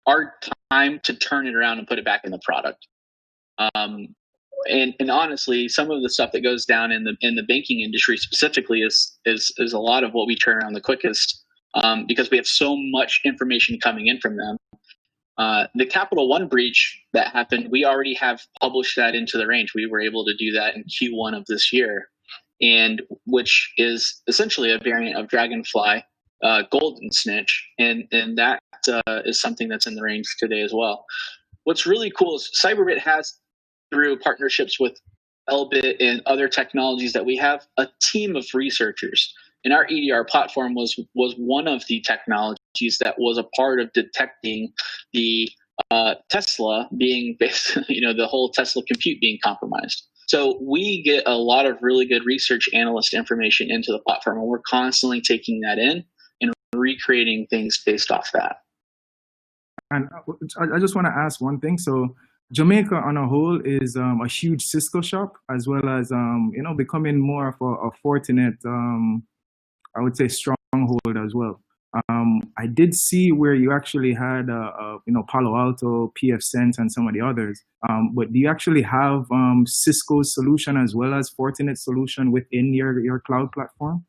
our time to turn it around and put it back in the product. And honestly, some of the stuff that goes down in the banking industry specifically is a lot of what we turn around the quickest, because we have so much information coming in from them. The Capital One breach that happened, we already have published that into the range. We were able to do that in Q1 of this year, and which is essentially a variant of Dragonfly, Golden Snitch, and that is something that's in the range today as well. What's really cool is Cyberbit has, through partnerships with Elbit and other technologies that we have, a team of researchers And our EDR platform was one of the technologies that was a part of detecting the Tesla being the whole Tesla compute being compromised. So we get a lot of really good research analyst information into the platform, and we're constantly taking that in and recreating things based off that. And I just want to ask one thing. So Jamaica on a whole is a huge Cisco shop, as well as becoming more of a Fortinet, I would say, stronghold as well. I did see where you actually had Palo Alto, PFSense, and some of the others. But do you actually have Cisco's solution as well as Fortinet solution within your cloud platform?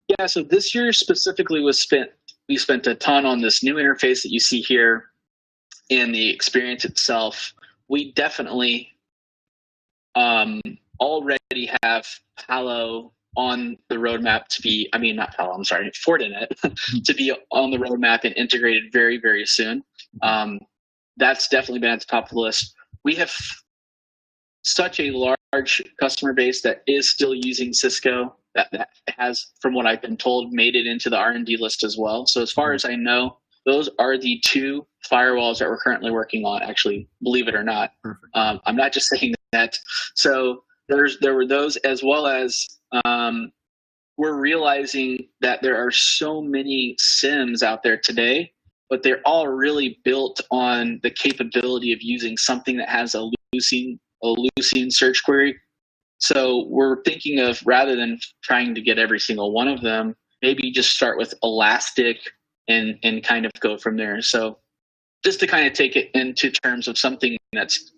Yeah. So this year specifically we spent a ton on this new interface that you see here and the experience itself. We definitely already have Palo on the roadmap to be, Fortinet to be on the roadmap and integrated very, very soon. That's definitely been at the top of the list. We have such a large customer base that is still using Cisco that has, from what I've been told, made it into the R&D list as well. So as far as I know, those are the two firewalls that we're currently working on, actually, believe it or not. I'm not just saying that. So there were those, as well as we're realizing that there are so many SIEMs out there today, but they're all really built on the capability of using something that has a Lucene search query. So we're thinking of, rather than trying to get every single one of them, maybe just start with Elastic and kind of go from there. So just to kind of take it into terms of something that's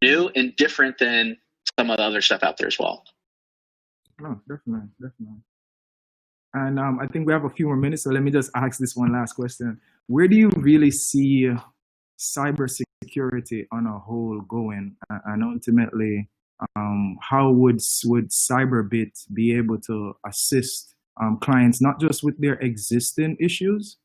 new and different than some of the other stuff out there as well. No, definitely. And I think we have a few more minutes, so let me just ask this one last question. Where do you really see cybersecurity on a whole going? And ultimately, how would Cyberbit be able to assist clients, not just with their existing issues,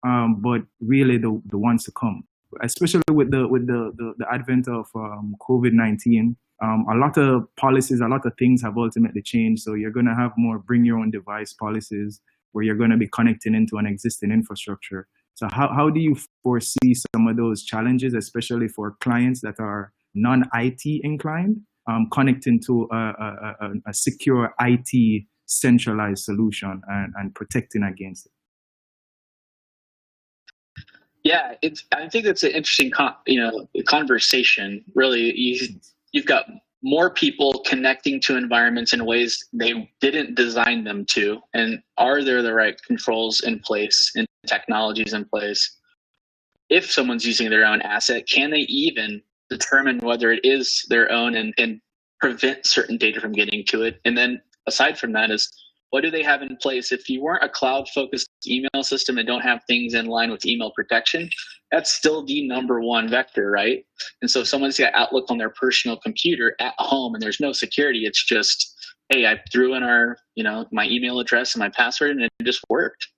but really the ones to come, especially with the advent of COVID-19? A lot of policies, a lot of things have ultimately changed. So you're going to have more bring your own device policies where you're going to be connecting into an existing infrastructure. So how do you foresee some of those challenges, especially for clients that are non-IT inclined, connecting to a secure IT centralized solution and protecting against it? Yeah, I think it's an interesting conversation. Really, you've got more people connecting to environments in ways they didn't design them to, and are there the right controls in place and technologies in place? If someone's using their own asset, can they even determine whether it is their own and prevent certain data from getting to it? And then aside from that is, what do they have in place? If you weren't a cloud-focused email system and don't have things in line with email protection, that's still the number one vector, right? And so if someone's got Outlook on their personal computer at home and there's no security, it's just, hey, I threw in my email address and my password and it just worked.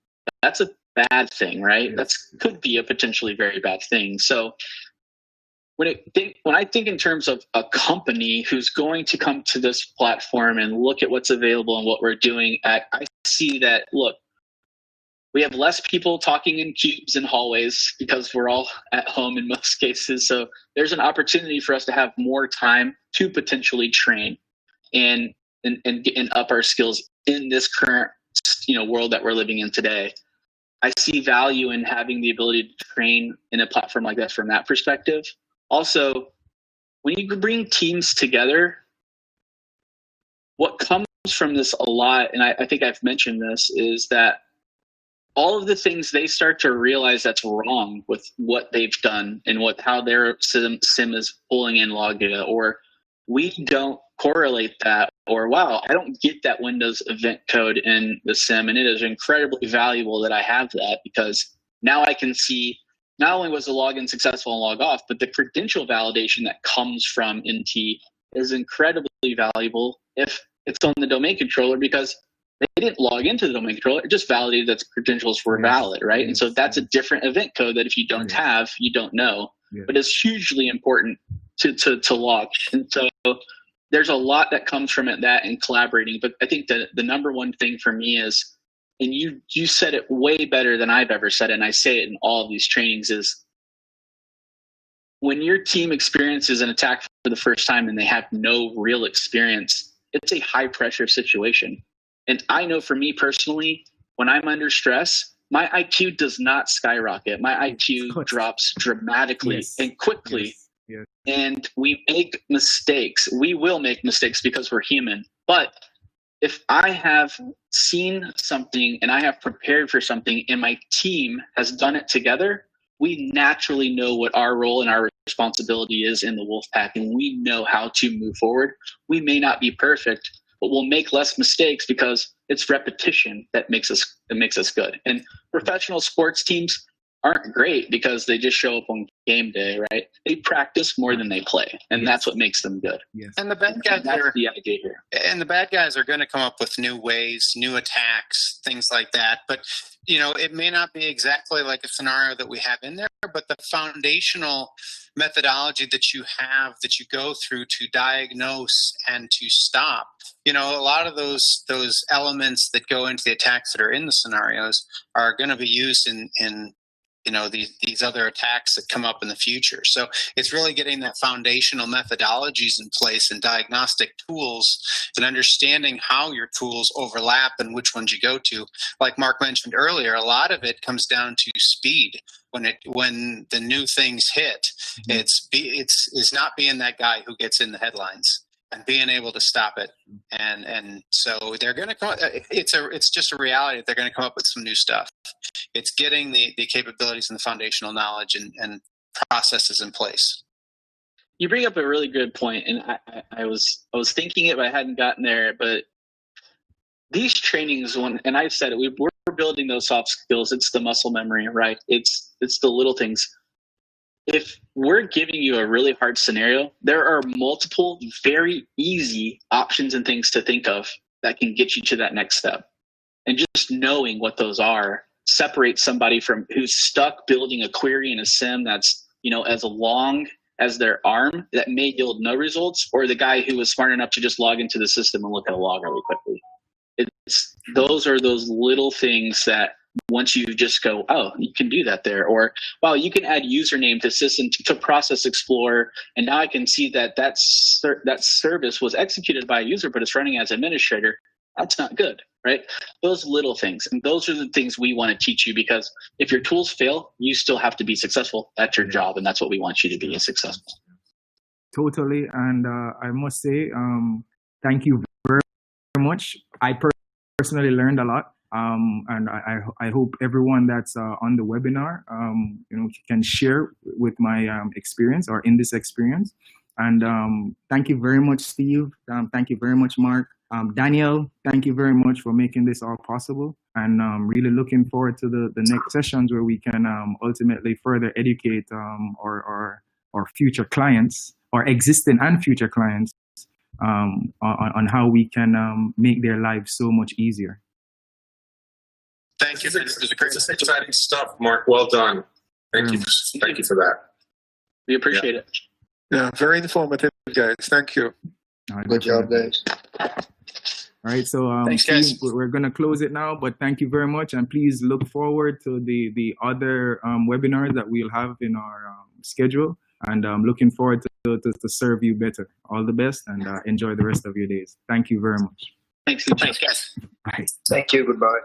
That's a bad thing, right? Yes. That could be a potentially very bad thing. So when I think in terms of a company who's going to come to this platform and look at what's available and what we're doing, I see that, look, we have less people talking in cubes and hallways because we're all at home in most cases. So there's an opportunity for us to have more time to potentially train and up our skills in this current world that we're living in today. I see value in having the ability to train in a platform like that from that perspective. Also, when you bring teams together, what comes from this a lot, and I think I've mentioned this, is that all of the things they start to realize that's wrong with what they've done and how their SIM is pulling in log data, or we don't correlate that, or wow, I don't get that Windows event code in the SIM, and it is incredibly valuable that I have that, because now I can see not only was the login successful and log off, but the credential validation that comes from NT is incredibly valuable if it's on the domain controller, because they didn't log into the domain controller. It just validated that the credentials were valid, right? Yes. And so that's a different event code that if you don't have, you don't know. Yes. But it's hugely important to log. And so there's a lot that comes from it, that and collaborating. But I think the number one thing for me is, and you said it way better than I've ever said it, and I say it in all of these trainings, is when your team experiences an attack for the first time and they have no real experience, it's a high pressure situation. And I know for me personally, when I'm under stress, my IQ does not skyrocket. My IQ drops dramatically and quickly. Yes. And we make mistakes. We will make mistakes because we're human. But if I have seen something and I have prepared for something and my team has done it together, we naturally know what our role and our responsibility is in the wolf pack, and we know how to move forward. We may not be perfect, but we'll make less mistakes because it's repetition that makes us good. And professional sports teams aren't great because they just show up on game day, right? They practice more than they play, and that's what makes them good. Yes. And the bad guys That's the idea here. And the bad guys are going to come up with new ways, new attacks, things like that. But, you know, it may not be exactly like a scenario that we have in there, but the foundational methodology that you have, that you go through to diagnose and to stop, you know, a lot of those elements that go into the attacks that are in the scenarios are going to be used in you know, these other attacks that come up in the future. So it's really getting that foundational methodologies in place and diagnostic tools and understanding how your tools overlap and which ones you go to. Like Mark mentioned earlier, a lot of it comes down to speed. When the new things hit, it's not being that guy who gets in the headlines and being able to stop it. And so they're going to come. It's just a reality that they're going to come up with some new stuff. It's getting the capabilities and the foundational knowledge and processes in place. You bring up a really good point, and I was thinking it, but I hadn't gotten there. But these trainings, and I've said it, we're building those soft skills. It's the muscle memory, right? It's the little things. If we're giving you a really hard scenario, there are multiple very easy options and things to think of that can get you to that next step. And just knowing what those are separates somebody from who's stuck building a query in a sim that's, you know, as long as their arm that may yield no results, or the guy who was smart enough to just log into the system and look at a log really quickly. Those are those little things that once you just go, oh, you can do that there, or wow, you can add username to system to Process Explorer, and now I can see that service was executed by a user, but it's running as administrator. That's not good, right? Those little things, and those are the things we want to teach you, because if your tools fail, you still have to be successful. That's your job, and that's what we want you to be, successful. Totally, and I must say, thank you very much. I personally learned a lot. And I hope everyone that's on the webinar, you know, can share with my experience or in this experience. And thank you very much, Steve. Thank you very much, Mark. Daniel, thank you very much for making this all possible. And really looking forward to the next sessions where we can ultimately further educate our future clients, or existing and future clients, on how we can make their lives so much easier. Thank you. This is exciting stuff, Mark. Well done. Thank you. Thank you for that. We appreciate it. Yeah, very informative, guys. Thank you. Good job, guys. All right, so Thanks, guys. we're going to close it now, but thank you very much. And please look forward to the other webinars that we'll have in our schedule. And I'm looking forward to serve you better. All the best, and enjoy the rest of your days. Thank you very much. Thanks, guys. Bye. Thank you. Goodbye.